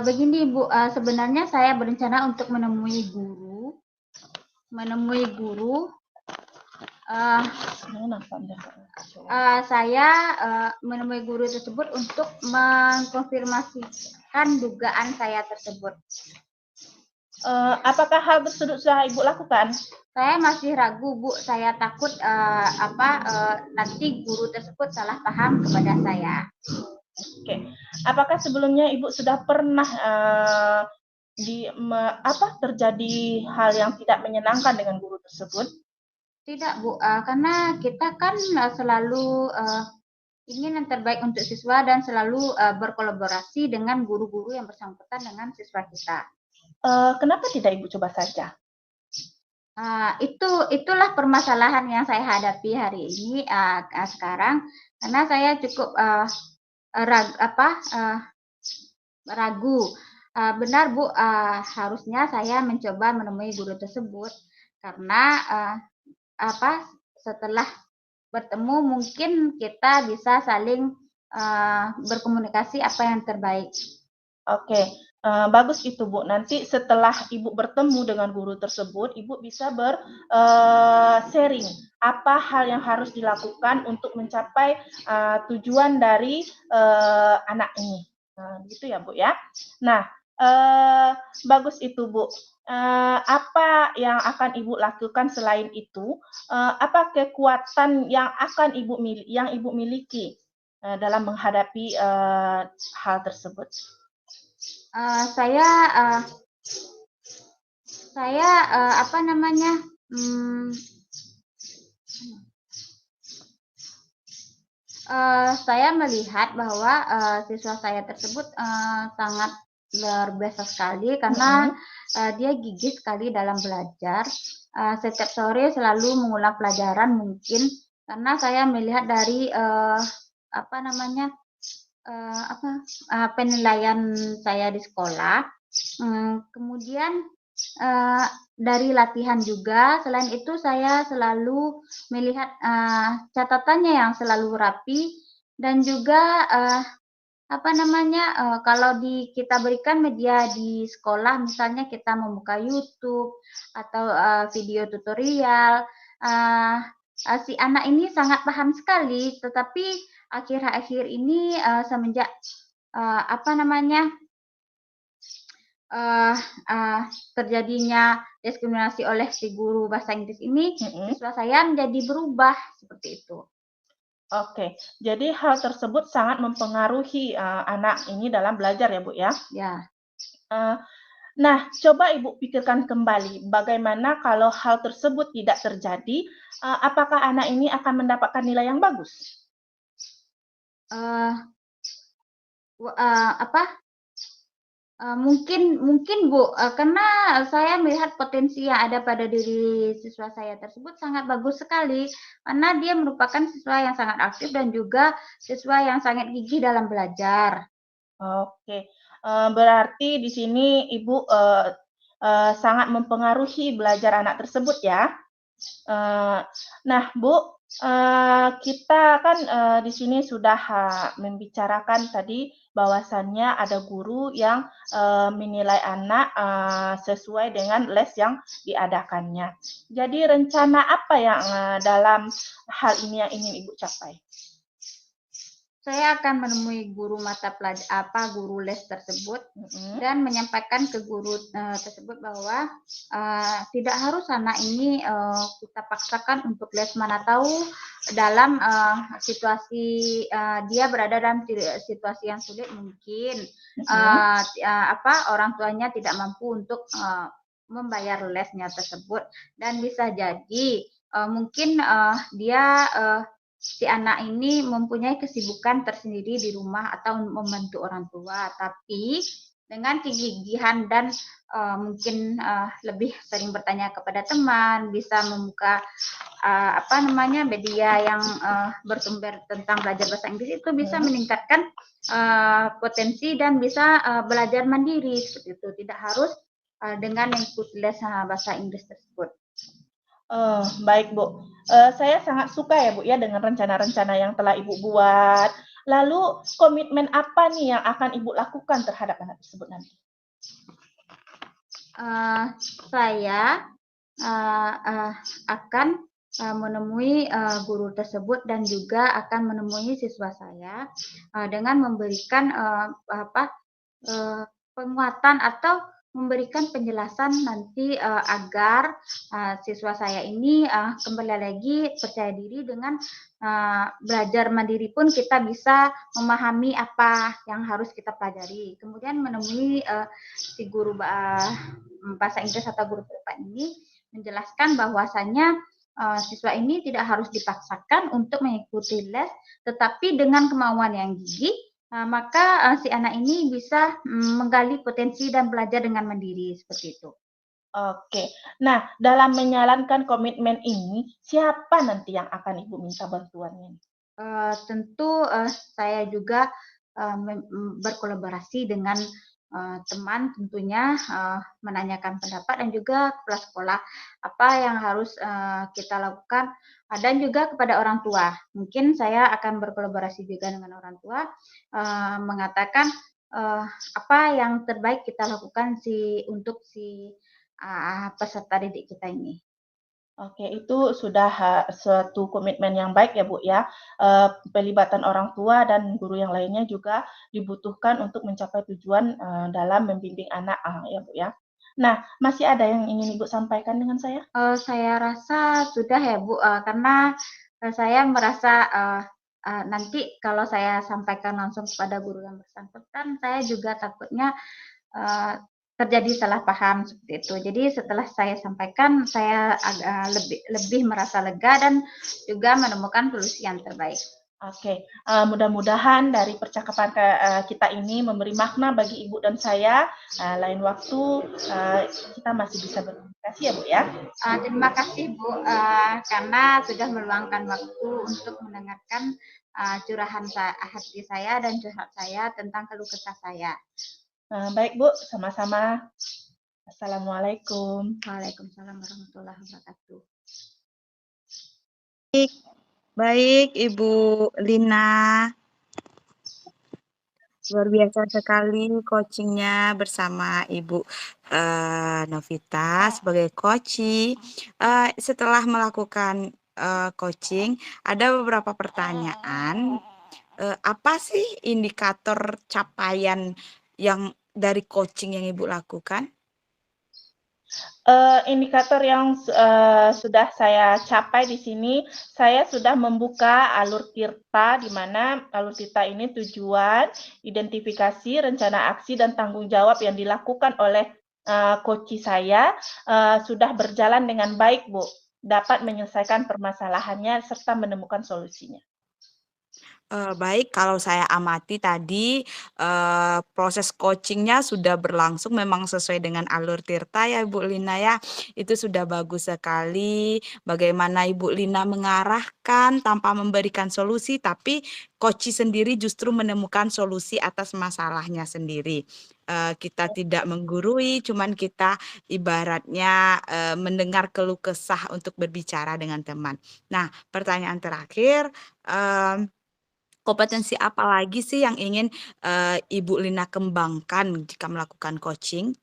D: Begini Bu, sebenarnya saya berencana untuk menemui guru. Saya menemui guru tersebut untuk mengkonfirmasikan dugaan saya tersebut.
A: Apakah hal tersebut sudah Ibu lakukan?
D: Saya masih ragu Bu, saya takut nanti guru tersebut salah paham kepada saya.
A: Oke. Apakah sebelumnya Ibu sudah pernah terjadi hal yang tidak menyenangkan dengan guru tersebut?
D: Tidak Bu, karena kita kan selalu ingin yang terbaik untuk siswa dan selalu berkolaborasi dengan guru-guru yang bersangkutan dengan siswa kita.
A: Kenapa tidak Ibu coba saja?
D: Itulah permasalahan yang saya hadapi hari ini sekarang, karena saya cukup ragu. Benar Bu, harusnya saya mencoba menemui guru tersebut karena setelah bertemu mungkin kita bisa saling berkomunikasi apa yang terbaik.
A: Oke, bagus itu Bu. Nanti setelah Ibu bertemu dengan guru tersebut, Ibu bisa sharing apa hal yang harus dilakukan untuk mencapai tujuan dari anak ini. Gitu ya Bu ya. Nah, bagus itu Bu. Apa yang akan Ibu lakukan selain itu? Apa kekuatan yang akan Ibu miliki dalam menghadapi hal tersebut?
D: Saya saya melihat bahwa siswa saya tersebut sangat luar biasa sekali karena dia gigih sekali dalam belajar. Setiap sore selalu mengulang pelajaran mungkin karena saya melihat dari penilaian saya di sekolah. Kemudian dari latihan juga. Selain itu saya selalu melihat catatannya yang selalu rapi dan juga kalau kita berikan media di sekolah, misalnya kita membuka YouTube atau video tutorial, si anak ini sangat paham sekali, tetapi akhir-akhir ini semenjak terjadinya diskriminasi oleh si guru bahasa Inggris ini, siswa saya menjadi berubah seperti itu.
A: Oke, jadi hal tersebut sangat mempengaruhi anak ini dalam belajar ya Bu ya?
D: Ya.
A: Nah, coba Ibu pikirkan kembali, bagaimana kalau hal tersebut tidak terjadi, apakah anak ini akan mendapatkan nilai yang bagus?
D: Mungkin Bu, karena saya melihat potensi yang ada pada diri siswa saya tersebut sangat bagus sekali, karena dia merupakan siswa yang sangat aktif dan juga siswa yang sangat gigih dalam belajar.
A: Oke, berarti di sini Ibu sangat mempengaruhi belajar anak tersebut ya. Nah Bu, kita kan di sini sudah membicarakan tadi bahwasannya ada guru yang menilai anak sesuai dengan les yang diadakannya. Jadi rencana apa yang dalam hal ini yang ingin Ibu capai?
D: Saya akan menemui guru guru les tersebut dan menyampaikan ke guru tersebut bahwa tidak harus anak ini kita paksakan untuk les, mana tahu dalam situasi dia berada dalam situasi yang sulit mungkin orang tuanya tidak mampu untuk membayar lesnya tersebut, dan bisa jadi mungkin si anak ini mempunyai kesibukan tersendiri di rumah atau membantu orang tua, tapi dengan kegigihan dan mungkin lebih sering bertanya kepada teman, bisa membuka media yang bersumber tentang belajar bahasa Inggris, itu bisa meningkatkan potensi dan bisa belajar mandiri seperti itu, tidak harus dengan mengikuti les bahasa Inggris tersebut.
A: Baik Bu, saya sangat suka ya Bu ya dengan rencana-rencana yang telah Ibu buat. Lalu komitmen apa nih yang akan Ibu lakukan terhadap anak tersebut nanti?
D: Saya akan menemui guru tersebut dan juga akan menemui siswa saya dengan memberikan penguatan atau memberikan penjelasan nanti agar siswa saya ini kembali lagi percaya diri dengan belajar mandiri pun kita bisa memahami apa yang harus kita pelajari. Kemudian menemui si guru bahasa Inggris atau guru privat ini menjelaskan bahwasannya siswa ini tidak harus dipaksakan untuk mengikuti les, tetapi dengan kemauan yang gigih maka si anak ini bisa menggali potensi dan belajar dengan mandiri seperti itu.
A: Oke, nah dalam menjalankan komitmen ini, siapa nanti yang akan Ibu minta bantuannya?
D: Tentu saya juga berkolaborasi dengan teman tentunya menanyakan pendapat dan juga kepala sekolah apa yang harus kita lakukan dan juga kepada orang tua. Mungkin saya akan berkolaborasi juga dengan orang tua mengatakan apa yang terbaik kita lakukan untuk peserta didik kita ini.
A: Oke, itu sudah suatu komitmen yang baik ya Bu ya. Pelibatan orang tua dan guru yang lainnya juga dibutuhkan untuk mencapai tujuan dalam membimbing anak ya Bu ya. Nah, masih ada yang ingin Ibu sampaikan dengan saya?
D: Saya rasa sudah ya Bu, karena saya merasa nanti kalau saya sampaikan langsung kepada guru yang bersangkutan, saya juga takutnya terjadi salah paham seperti itu. Jadi setelah saya sampaikan, saya agak lebih merasa lega dan juga menemukan solusi yang terbaik.
A: Oke, mudah-mudahan dari percakapan kita ini memberi makna bagi Ibu dan saya. Lain waktu kita masih bisa berkomunikasi ya Bu ya.
D: Terima kasih Bu, karena sudah meluangkan waktu untuk mendengarkan curahan hati saya dan curhat saya tentang keluh kesah saya.
A: Baik Bu, sama-sama. Assalamualaikum.
D: Waalaikumsalam warahmatullahi wabarakatuh.
C: Baik, Ibu Lina. Luar biasa sekali coachingnya bersama Ibu Novita sebagai coaching. Setelah melakukan coaching, ada beberapa pertanyaan. Apa sih indikator capaian yang dari coaching yang Ibu lakukan?
A: Indikator yang sudah saya capai di sini, saya sudah membuka alur tirta, di mana alur tirta ini tujuan, identifikasi, rencana aksi, dan tanggung jawab yang dilakukan oleh coach saya sudah berjalan dengan baik, Bu. Dapat menyelesaikan permasalahannya serta menemukan solusinya.
C: Baik, kalau saya amati tadi proses coachingnya sudah berlangsung memang sesuai dengan alur tirta ya Ibu Lina ya. Itu sudah bagus sekali. Bagaimana Ibu Lina mengarahkan tanpa memberikan solusi, tapi coach sendiri justru menemukan solusi atas masalahnya sendiri. Kita tidak menggurui, cuman kita ibaratnya mendengar keluh kesah untuk berbicara dengan teman. Nah, pertanyaan terakhir. Kompetensi apa lagi sih yang ingin Ibu Lina kembangkan jika melakukan coaching?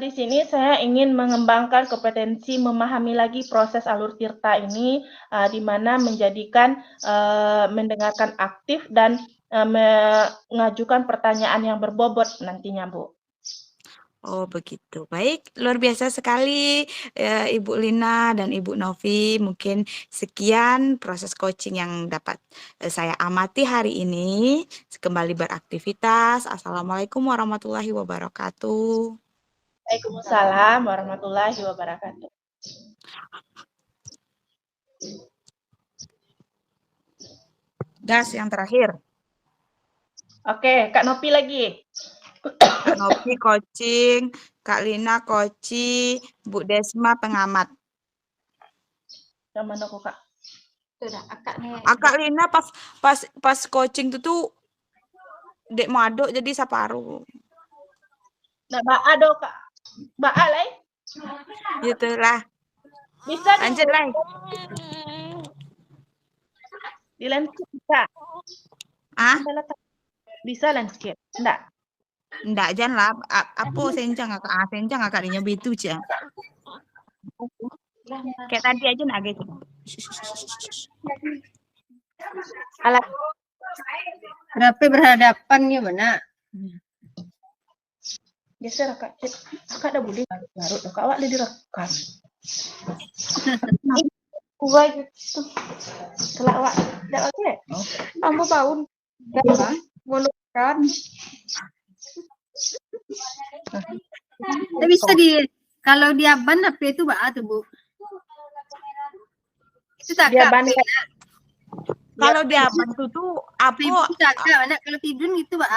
A: Di sini saya ingin mengembangkan kompetensi memahami lagi proses alur tirta ini, di mana menjadikan mendengarkan aktif dan mengajukan pertanyaan yang berbobot nantinya, Bu.
C: Oh begitu, baik, luar biasa sekali Ibu Lina dan Ibu Novi. Mungkin sekian proses coaching yang dapat saya amati hari ini. Kembali beraktivitas. Assalamualaikum warahmatullahi wabarakatuh.
A: Waalaikumsalam warahmatullahi wabarakatuh.
C: Gas yang terakhir.
A: Oke, Kak Nopi lagi.
C: Kak Nopi coaching, Kak Lina coaching, Bu Desma pengamat.
A: Yang mana kok Kak?
D: Sudah,
C: Kak Lina pas coaching itu tuh dek madok jadi saparu.
A: Nah, Mbak Ado Kak. Mbak Alay.
C: Gitu lah.
A: Bisa
C: lanjut lah.
A: Di landscape bisa. Bisa landscape. Enggak,
C: jangan lah. Apa senjang agak dinyobi itu aja. Kayak tadi aja nak gitu.
A: Alat.
B: Berapa berhadapan ya mana?
A: Geser Kak. Kak ada budi baru Kak awak udah direkam. Gua gitu. Setelah awak enggak oke. Kamu tahun menggunakan
B: Bisa kalau dia ban apa itu Mbak tuh Bu? Itu tak
A: dia ban.
C: Kalau dia bantu tuh apa?
B: Mana kalau tidur gitu Mbak?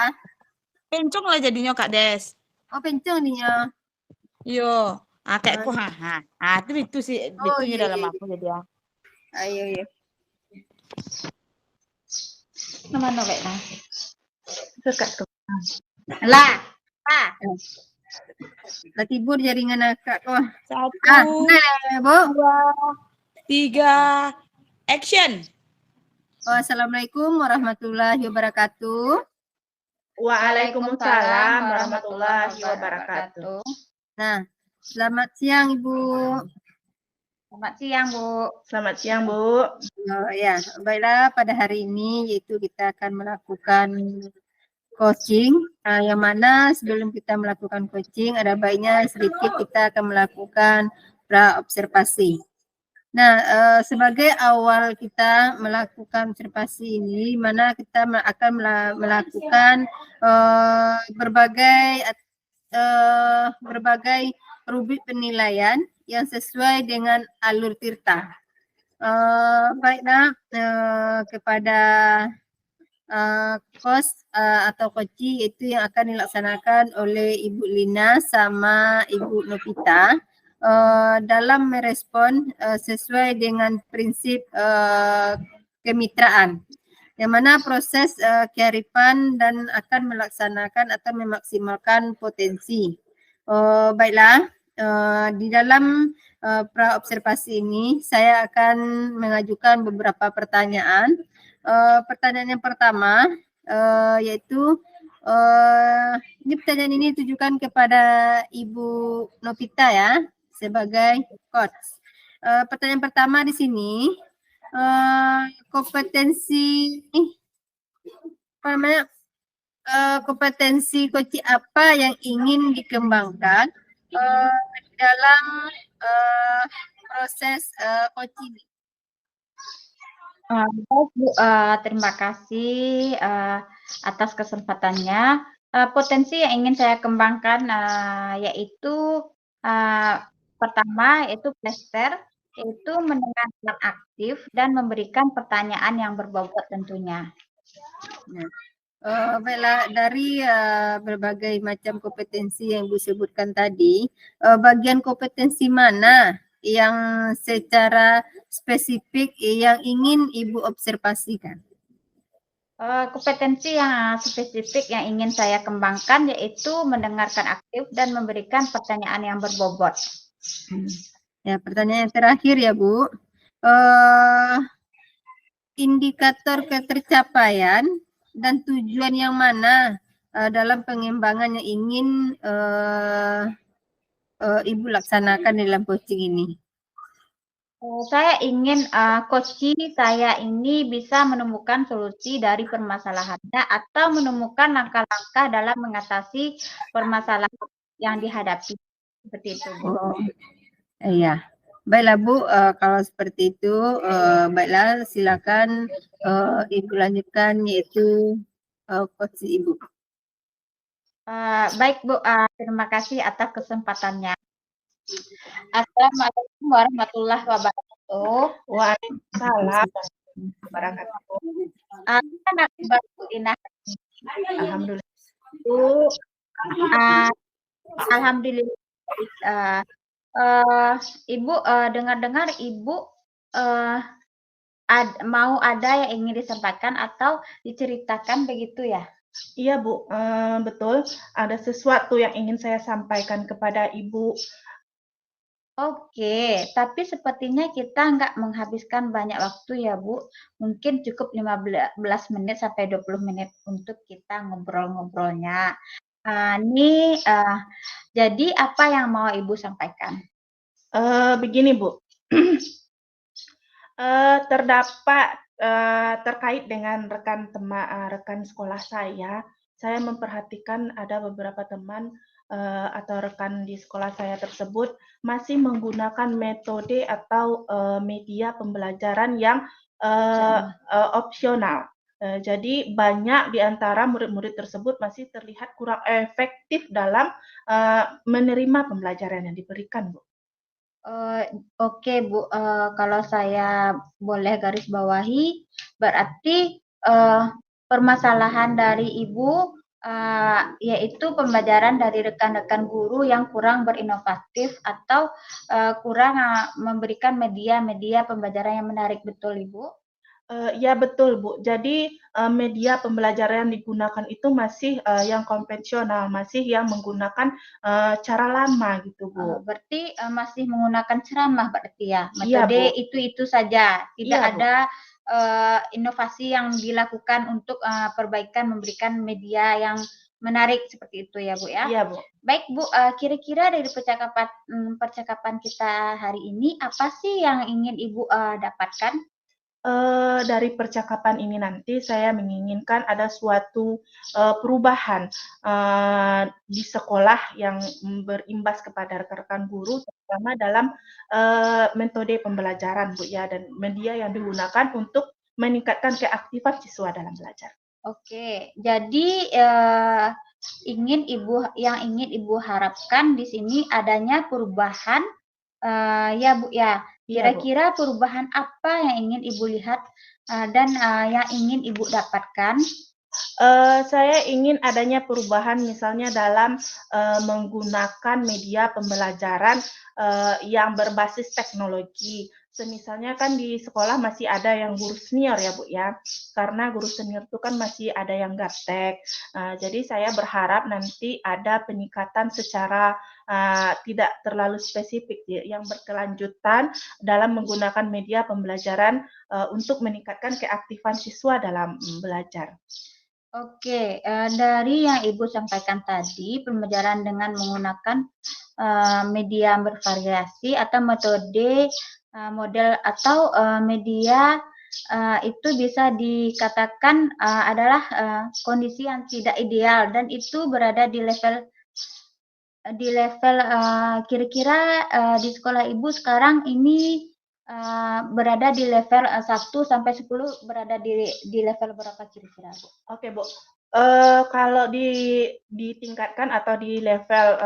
C: Pencong lah jadinya Kak Des.
B: Oh pencong dinya.
C: Yo, kayak ku itu sih itunya dalam aku jadi ya.
B: Ayo ya.
D: Nama no kayak nah.
A: Dekat tuh.
D: Lah. Ah.
B: Lah tidur jaringan akak kok.
C: Satu,
B: Boleh, Bu.
C: 2, 3, action.
B: Assalamualaikum warahmatullahi wabarakatuh.
A: Waalaikumsalam warahmatullahi wabarakatuh.
B: Nah, selamat siang Ibu.
D: Selamat siang, Bu.
A: Selamat siang, Bu.
B: Ya, baiklah pada hari ini yaitu kita akan melakukan coaching, yang mana sebelum kita melakukan coaching ada baiknya sedikit kita akan melakukan pra-observasi. Nah, sebagai awal kita melakukan observasi ini, mana kita akan melakukan berbagai rubrik penilaian yang sesuai dengan alur tirta. Baiklah, kepada kos atau koci itu yang akan dilaksanakan oleh Ibu Lina sama Ibu Novita dalam merespon sesuai dengan prinsip kemitraan, yang mana proses kearifan dan akan melaksanakan atau memaksimalkan potensi. Baiklah, di dalam pra-observasi ini saya akan mengajukan beberapa pertanyaan. Pertanyaan yang pertama yaitu ini pertanyaan ini ditujukan kepada Ibu Novita ya sebagai coach. Pertanyaan pertama di sini, kompetensi kompetensi coach apa yang ingin dikembangkan dalam proses coaching?
D: Baik, Bu, terima kasih atas kesempatannya. Potensi yang ingin saya kembangkan yaitu pertama yaitu plaster, yaitu mendengarkan aktif dan memberikan pertanyaan yang berbobot tentunya.
B: Baiklah, dari berbagai macam kompetensi yang Ibu sebutkan tadi, bagian kompetensi mana yang secara spesifik yang ingin Ibu observasikan?
D: Kompetensi yang spesifik yang ingin saya kembangkan yaitu mendengarkan aktif dan memberikan pertanyaan yang berbobot.
B: Ya, pertanyaan yang terakhir ya Bu, indikator ketercapaian dan tujuan yang mana dalam pengembangan yang ingin Ibu laksanakan dalam coaching ini?
D: Saya ingin coaching saya ini bisa menemukan solusi dari permasalahannya atau menemukan langkah-langkah dalam mengatasi permasalahan yang dihadapi. Seperti itu, Bu.
B: Iya. Baiklah Bu, kalau seperti itu, baiklah silakan Ibu lanjutkan yaitu coach Ibu.
D: Baik Bu, terima kasih atas kesempatannya. Assalamualaikum warahmatullahi wabarakatuh.
A: Waalaikumsalam warahmatullahi wabarakatuh.
D: Anak baru Lina.
A: Alhamdulillah.
D: Alhamdulillah. Ibu dengar-dengar Ibu mau ada yang ingin disampaikan atau diceritakan begitu ya?
A: Iya Bu, betul. Ada sesuatu yang ingin saya sampaikan kepada Ibu.
D: Oke, tapi sepertinya kita nggak menghabiskan banyak waktu ya Bu. Mungkin cukup 15 menit sampai 20 menit untuk kita ngobrol-ngobrolnya. Jadi apa yang mau Ibu sampaikan?
A: Begini Bu, terdapat terkait dengan rekan sekolah saya memperhatikan ada beberapa teman atau rekan di sekolah saya tersebut masih menggunakan metode atau media pembelajaran yang opsional. Jadi banyak di antara murid-murid tersebut masih terlihat kurang efektif dalam menerima pembelajaran yang diberikan, Bu.
D: Oke Bu, kalau saya boleh garis bawahi, berarti permasalahan dari Ibu yaitu pembelajaran dari rekan-rekan guru yang kurang berinovatif atau kurang memberikan media-media pembelajaran yang menarik, betul Ibu?
A: Ya betul, Bu. Jadi, media pembelajaran yang digunakan itu masih, yang konvensional, masih yang menggunakan, cara lama gitu, Bu.
D: Berarti masih menggunakan ceramah berarti ya?
A: Iya,
D: Metode
A: Bu.
D: itu saja, tidak
A: Iya, Bu.
D: ada inovasi yang dilakukan untuk perbaikan memberikan media yang menarik seperti itu ya Bu ya?
A: Iya, Bu.
D: Baik Bu, kira-kira dari percakapan kita hari ini apa sih yang ingin Ibu dapatkan?
A: Dari percakapan ini nanti saya menginginkan ada suatu, perubahan, di sekolah yang berimbas kepada rekan-rekan guru, terutama dalam, metode pembelajaran, Bu, ya, dan media yang digunakan untuk meningkatkan keaktifan siswa dalam belajar.
D: Oke, jadi yang ingin Ibu harapkan di sini adanya perubahan ya Bu ya.
A: Iya, Bu.
D: Kira-kira perubahan apa yang ingin Ibu lihat dan yang ingin Ibu dapatkan?
A: Saya ingin adanya perubahan misalnya dalam, menggunakan media pembelajaran, yang berbasis teknologi. Semisalnya kan di sekolah masih ada yang guru senior ya, Bu, ya. Karena guru senior itu kan masih ada yang gaptek. Jadi saya berharap nanti ada peningkatan secara, tidak terlalu spesifik ya, yang berkelanjutan dalam menggunakan media pembelajaran, untuk meningkatkan keaktifan siswa dalam, belajar.
D: Oke, dari yang Ibu sampaikan tadi, pembelajaran dengan menggunakan media bervariasi atau metode model atau media itu bisa dikatakan adalah kondisi yang tidak ideal dan itu berada di level kira-kira di sekolah Ibu sekarang ini berada di level 1 sampai 10 berada di level berapa kira-kira, Bu?
A: Oke, Bu. Kalau ditingkatkan atau di level,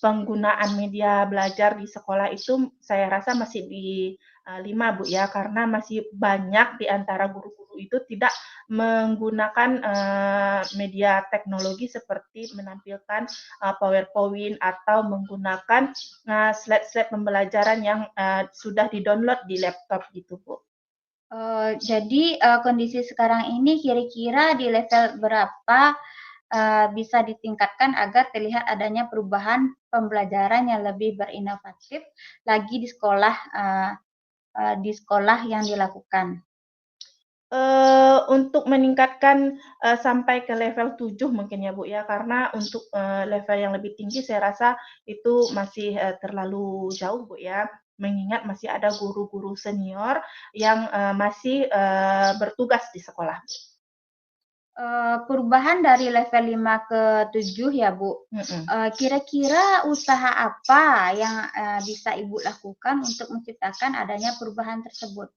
A: penggunaan media belajar di sekolah itu saya rasa masih di, 5, Bu, ya, karena masih banyak di antara guru-guru itu tidak menggunakan, media teknologi seperti menampilkan, PowerPoint atau menggunakan, slide-slide pembelajaran yang, sudah di-download di laptop gitu, Bu.
D: Jadi kondisi sekarang ini kira-kira di level berapa bisa ditingkatkan agar terlihat adanya perubahan pembelajaran yang lebih berinovatif lagi di sekolah yang dilakukan?
A: Untuk meningkatkan, sampai ke level 7 mungkin ya, Bu, ya, karena untuk, level yang lebih tinggi saya rasa itu masih, terlalu jauh, Bu, ya, mengingat masih ada guru-guru senior yang, masih, bertugas di sekolah.
D: Perubahan dari level 5 ke 7 ya, Bu.
A: Mhm.
D: Kira-kira usaha apa yang bisa Ibu lakukan untuk menciptakan adanya perubahan tersebut?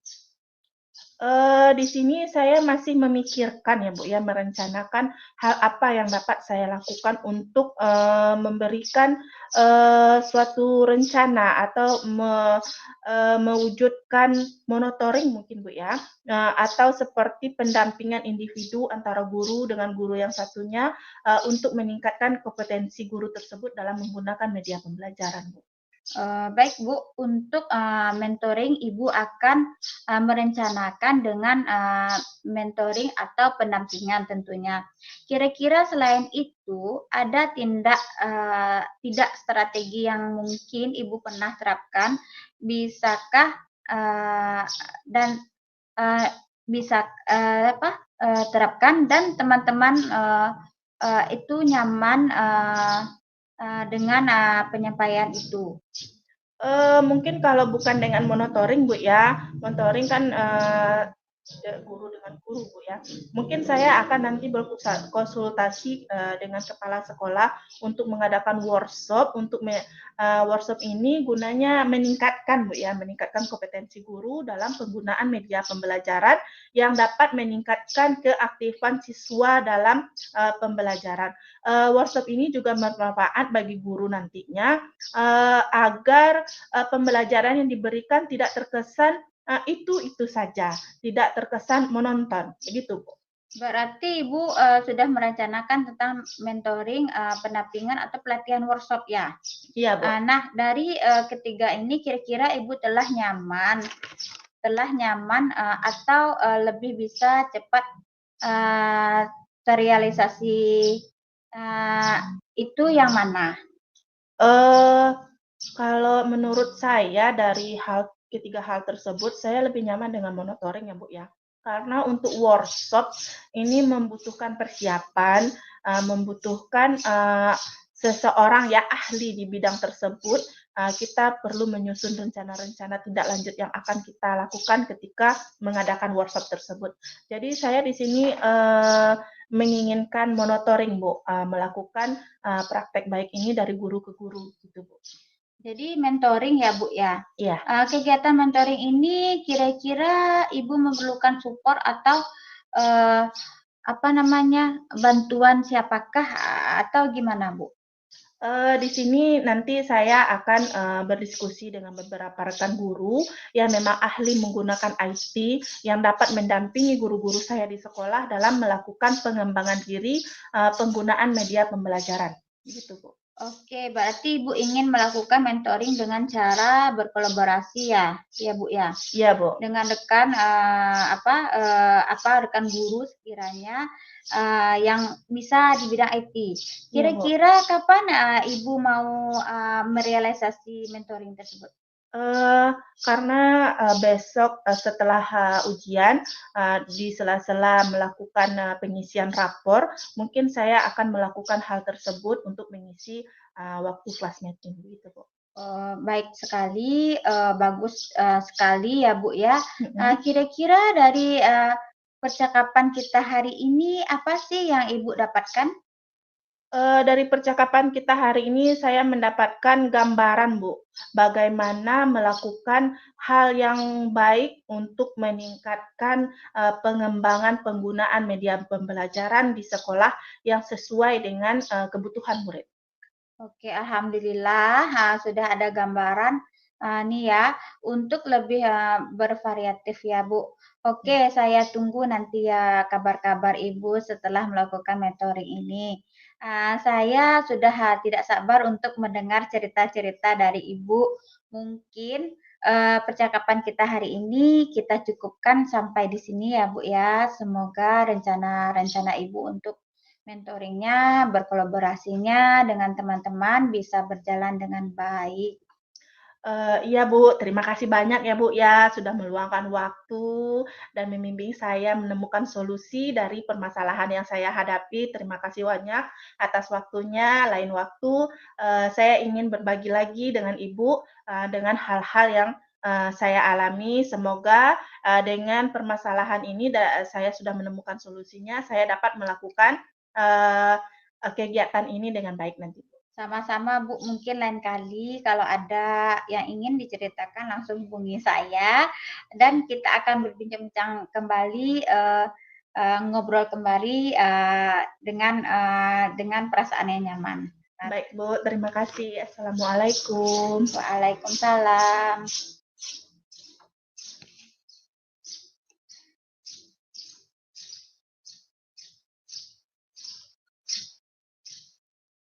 A: Di sini saya masih memikirkan ya, Bu, ya, merencanakan hal apa yang dapat saya lakukan untuk, memberikan, suatu rencana atau mewujudkan monitoring mungkin, Bu, ya, atau seperti pendampingan individu antara guru dengan guru yang satunya, untuk meningkatkan kompetensi guru tersebut dalam menggunakan media pembelajaran, Bu.
D: Baik Bu, untuk mentoring Ibu akan merencanakan dengan mentoring atau pendampingan tentunya. Kira-kira selain itu ada tidak strategi yang mungkin Ibu pernah terapkan, bisakah dan bisa terapkan dan teman-teman itu nyaman dengan penyampaian itu?
A: Mungkin kalau bukan dengan monitoring, Bu, ya, monitoring kan, guru dengan guru, Bu, ya. Mungkin saya akan nanti konsultasi, dengan kepala sekolah untuk mengadakan workshop untuk workshop ini gunanya meningkatkan, Bu, ya, meningkatkan kompetensi guru dalam penggunaan media pembelajaran yang dapat meningkatkan keaktifan siswa dalam, pembelajaran. Workshop ini juga bermanfaat bagi guru nantinya, agar pembelajaran yang diberikan tidak terkesan itu saja, tidak terkesan menonton, begitu, Bu.
D: Berarti Ibu sudah merencanakan tentang mentoring, pendampingan atau pelatihan workshop ya?
A: Iya, Bu.
D: Nah dari ketiga ini kira-kira Ibu telah nyaman setelah nyaman atau lebih bisa cepat terrealisasi itu yang mana?
A: Kalau menurut saya dari ketiga hal tersebut, saya lebih nyaman dengan monitoring ya Bu ya. Karena untuk workshop ini membutuhkan persiapan, membutuhkan seseorang ya ahli di bidang tersebut. Kita perlu menyusun rencana-rencana tindak lanjut yang akan kita lakukan ketika mengadakan workshop tersebut. Jadi saya di sini menginginkan monitoring Bu, melakukan praktek baik ini dari guru ke guru gitu Bu.
D: Jadi mentoring ya Bu ya?
A: Iya.
D: Kegiatan mentoring ini kira-kira Ibu memerlukan support atau bantuan siapakah atau gimana Bu?
A: Di sini nanti saya akan berdiskusi dengan beberapa rekan guru yang memang ahli menggunakan IT yang dapat mendampingi guru-guru saya di sekolah dalam melakukan pengembangan diri penggunaan media pembelajaran. Gitu Bu.
D: Oke, berarti Ibu ingin melakukan mentoring dengan cara berkolaborasi ya, ya Bu ya?
A: Iya Bu.
D: Dengan rekan rekan guru sekiranya yang bisa di bidang IT. Kira-kira kapan Ibu mau merealisasi mentoring tersebut?
A: Karena besok setelah ujian di sela-sela melakukan pengisian rapor, mungkin saya akan melakukan hal tersebut untuk mengisi waktu kelas meeting gitu Bu.
D: Baik sekali, bagus sekali ya Bu ya. Kira-kira dari percakapan kita hari ini apa sih yang Ibu dapatkan?
A: Dari percakapan kita hari ini saya mendapatkan gambaran Bu, bagaimana melakukan hal yang baik untuk meningkatkan pengembangan penggunaan media pembelajaran di sekolah yang sesuai dengan kebutuhan murid.
D: Oke, alhamdulillah sudah ada gambaran nih ya untuk lebih bervariatif ya Bu. Oke, saya tunggu nanti ya kabar-kabar Ibu setelah melakukan mentoring ini. Saya sudah tidak sabar untuk mendengar cerita-cerita dari Ibu. Mungkin percakapan kita hari ini kita cukupkan sampai di sini ya Bu ya. Semoga rencana-rencana Ibu untuk mentoringnya, berkolaborasinya dengan teman-teman bisa berjalan dengan baik.
A: Iya Bu, terima kasih banyak ya Bu ya, sudah meluangkan waktu dan membimbing saya menemukan solusi dari permasalahan yang saya hadapi. Terima kasih banyak atas waktunya. Lain waktu, saya ingin berbagi lagi dengan Ibu, dengan hal-hal yang saya alami. Semoga dengan permasalahan ini saya sudah menemukan solusinya, saya dapat melakukan kegiatan ini dengan baik nanti.
D: Sama-sama Bu, mungkin lain kali kalau ada yang ingin diceritakan langsung hubungi saya dan kita akan berbincang-bincang kembali, ngobrol kembali dengan perasaan yang nyaman.
A: Baik Bu, terima kasih. Assalamualaikum.
D: Waalaikumsalam.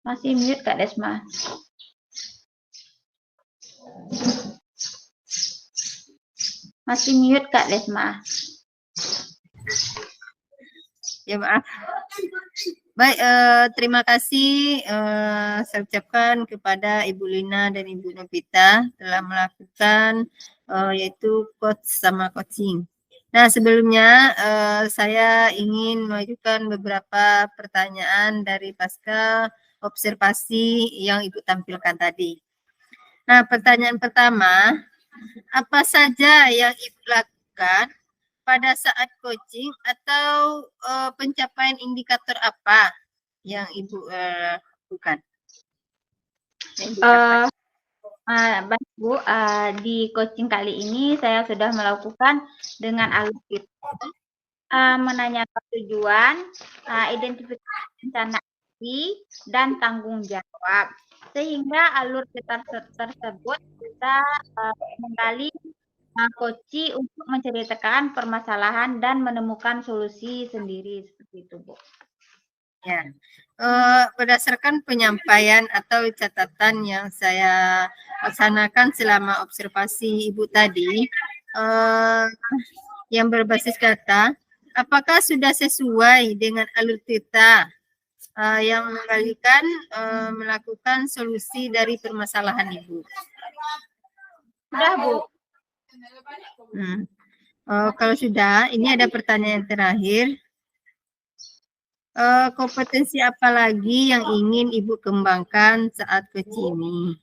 D: Masih mute Kak Desma. Masih mute Kak Desma.
B: Ya maaf. Baik, terima kasih saya ucapkan kepada Ibu Lina dan Ibu Novita telah melakukan yaitu coach sama coaching. Nah, sebelumnya saya ingin mengajukan beberapa pertanyaan dari pasca observasi yang Ibu tampilkan tadi. Nah, pertanyaan pertama, apa saja yang Ibu lakukan pada saat coaching atau pencapaian indikator apa yang Ibu lakukan?
D: Baik Bu, di coaching kali ini saya sudah melakukan dengan alur kita menanyakan tujuan, identifikasi rencana dan tanggung jawab, sehingga alur kita tersebut bisa menggali coaching untuk menceritakan permasalahan dan menemukan solusi sendiri seperti itu Bu.
B: Ya, berdasarkan penyampaian atau catatan yang saya laksanakan selama observasi Ibu tadi, yang berbasis kata, apakah sudah sesuai dengan alur cerita yang menggalikan melakukan solusi dari permasalahan Ibu?
D: Sudah, Bu.
B: Kalau sudah, ini ada pertanyaan terakhir. Kompetensi apa lagi yang ingin Ibu kembangkan saat coach ini?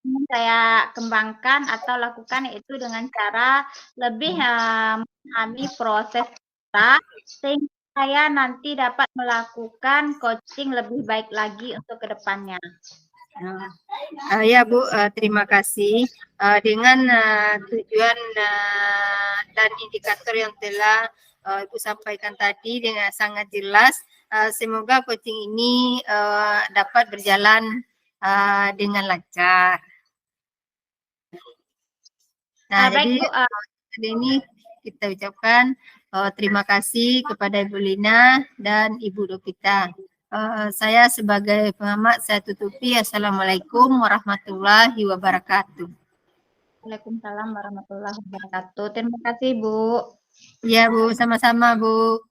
D: Ingin saya kembangkan atau lakukan itu dengan cara lebih memahami proses kita, sehingga saya nanti dapat melakukan coaching lebih baik lagi untuk kedepannya.
B: Ya Bu, terima kasih. Dengan tujuan dan indikator yang telah Ibu sampaikan tadi dengan sangat jelas, semoga coaching ini dapat berjalan dengan lancar. Nah,
D: Baik,
B: jadi
D: Bu.
B: hari ini kita ucapkan terima kasih kepada Ibu Lina dan Ibu Dovita. Saya sebagai pengamat, saya tutupi. Assalamualaikum warahmatullahi wabarakatuh.
D: Waalaikumsalam warahmatullahi wabarakatuh. Terima kasih, Bu.
B: Ya Bu, sama-sama Bu.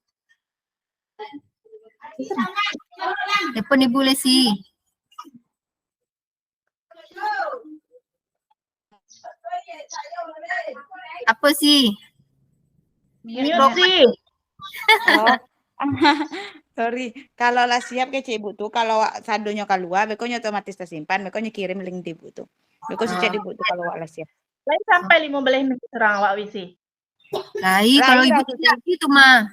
B: Telepon Ibu Lesi. Apa sih?
A: Mute sih.
C: Oh. Sorry, kalau lah siap ke Ibu tuh, kalau saldonya keluar, bekonya otomatis tersimpan, bekonya kirim link di Ibu tuh. Beko suci di Ibu tuh kalau lah siap.
A: Lain sampai 15 menit serang awak wisi.
B: Lai, kalau Ibu tidak itu mah.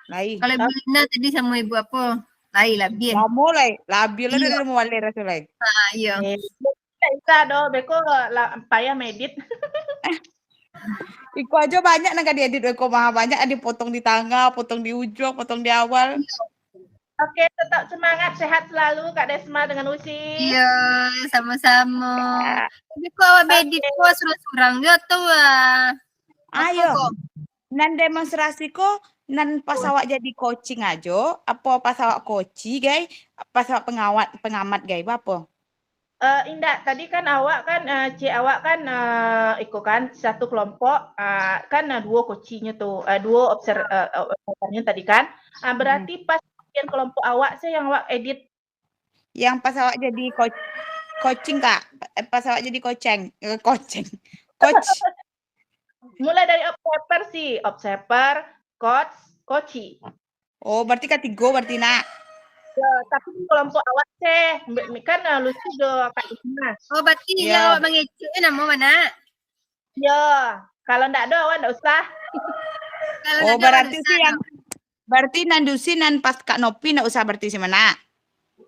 C: Lai.
B: Kalau Ibu Lina tadi sama Ibu apa? Lai lebih.
C: Mulai, labil lah dari mau wali rasulai.
B: Iya.
A: Bisa do, beko payah medit.
C: Iko aja banyak nang diedit beko mah banyak dipotong di tengah, potong di ujung, potong di awal.
A: Oke, tetap semangat, sehat selalu Kak Desma dengan Usi.
B: Iya, sama-sama. Tapi kok awak medit kok surang dia tuh
C: Ayo. Nan demonstrasi kok nan pas awak jadi coaching aja, apa pas awak coaching guys, pas awak pengamat guys, apa?
A: Indah, tadi kan awak kan awak kan ikut kan satu kelompok kan dua coachingnya tuh, dua observernya tadi kan. Berarti pas kelompok awak sih yang awak edit.
C: Yang pas awak jadi coaching Kak, pas awak jadi coach.
A: Mulai dari observer sih, observer, coach, coaching.
B: Oh, berarti ketiga berarti nak.
A: Ya, tapi kelompok awak sih, kan lucu do Kak Isma.
B: Oh, berarti yang awak mengecek nama mana?
A: Ya, kalau ndak ada awak ndak usah.
C: Oh, berarti sih yang berarti nandusi nan pas Kak Nopi ndak usah berarti sih mana?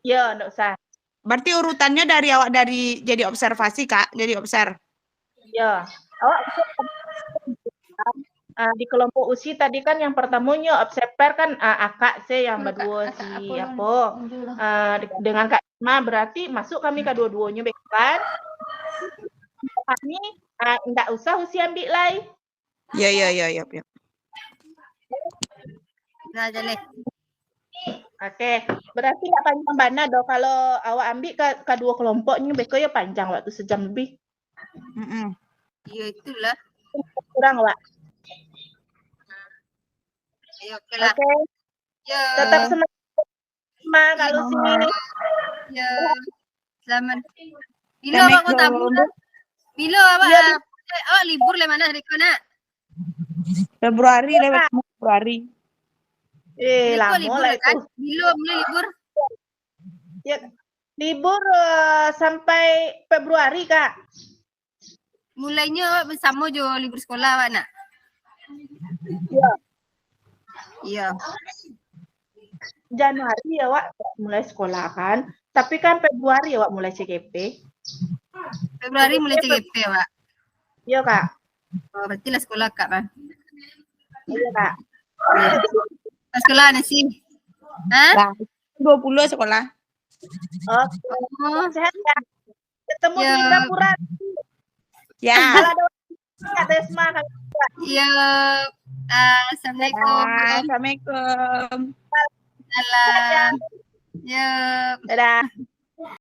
A: Ya, ndak usah.
C: Berarti urutannya dari awak dari jadi observasi Kak, jadi observ.
A: Ya, awak di kelompok usi tadi kan yang pertamanya observer kan akak sih yang berdua si apa dengan Kak Isma, berarti masuk kami kedua-duanya baik kan? Kami ndak usah usi ambil lagi.
C: Ya.
B: Nah, jadi.
A: Oke, berarti nggak panjang mana dong kalau awak ambil ke kedua kelompoknya beko ya panjang waktu sejam lebih.
B: Iya itulah.
A: Kurang Wak.
B: Ayo, oke lah.
A: Oke.
B: Ya.
A: Tetap semangat kalau sini.
B: Ya. Selamat. Bila awak kau tabur? Bila awak awak libur le mana hari kena?
C: Februari lewat Februari.
A: Lama lah
B: kan?
A: itu.
B: Bila mulai libur?
A: Ya, libur sampai Februari, Kak.
B: Mulainya bersama jo libur sekolah awak nak?
A: Iya.
B: Iya.
A: Januari ya Wak mulai sekolah kan. Tapi kan Februari ya Wak mulai CGP.
B: Februari mulai CGP Wak.
A: Iya Kak.
B: Oh, berarti lah sekolah Kak Bang.
A: Iya Kak.
B: Iya. Sekolah nasi. Hah?
C: 20 sekolah.
A: Oh, sehat ya. Ketemu di Singapura.
C: Ya.
A: Kalau ada Kak Desma Kak.
B: Iya. Assalamualaikum.
C: Assalamualaikum.
B: Salam. Ya.
A: Dadah.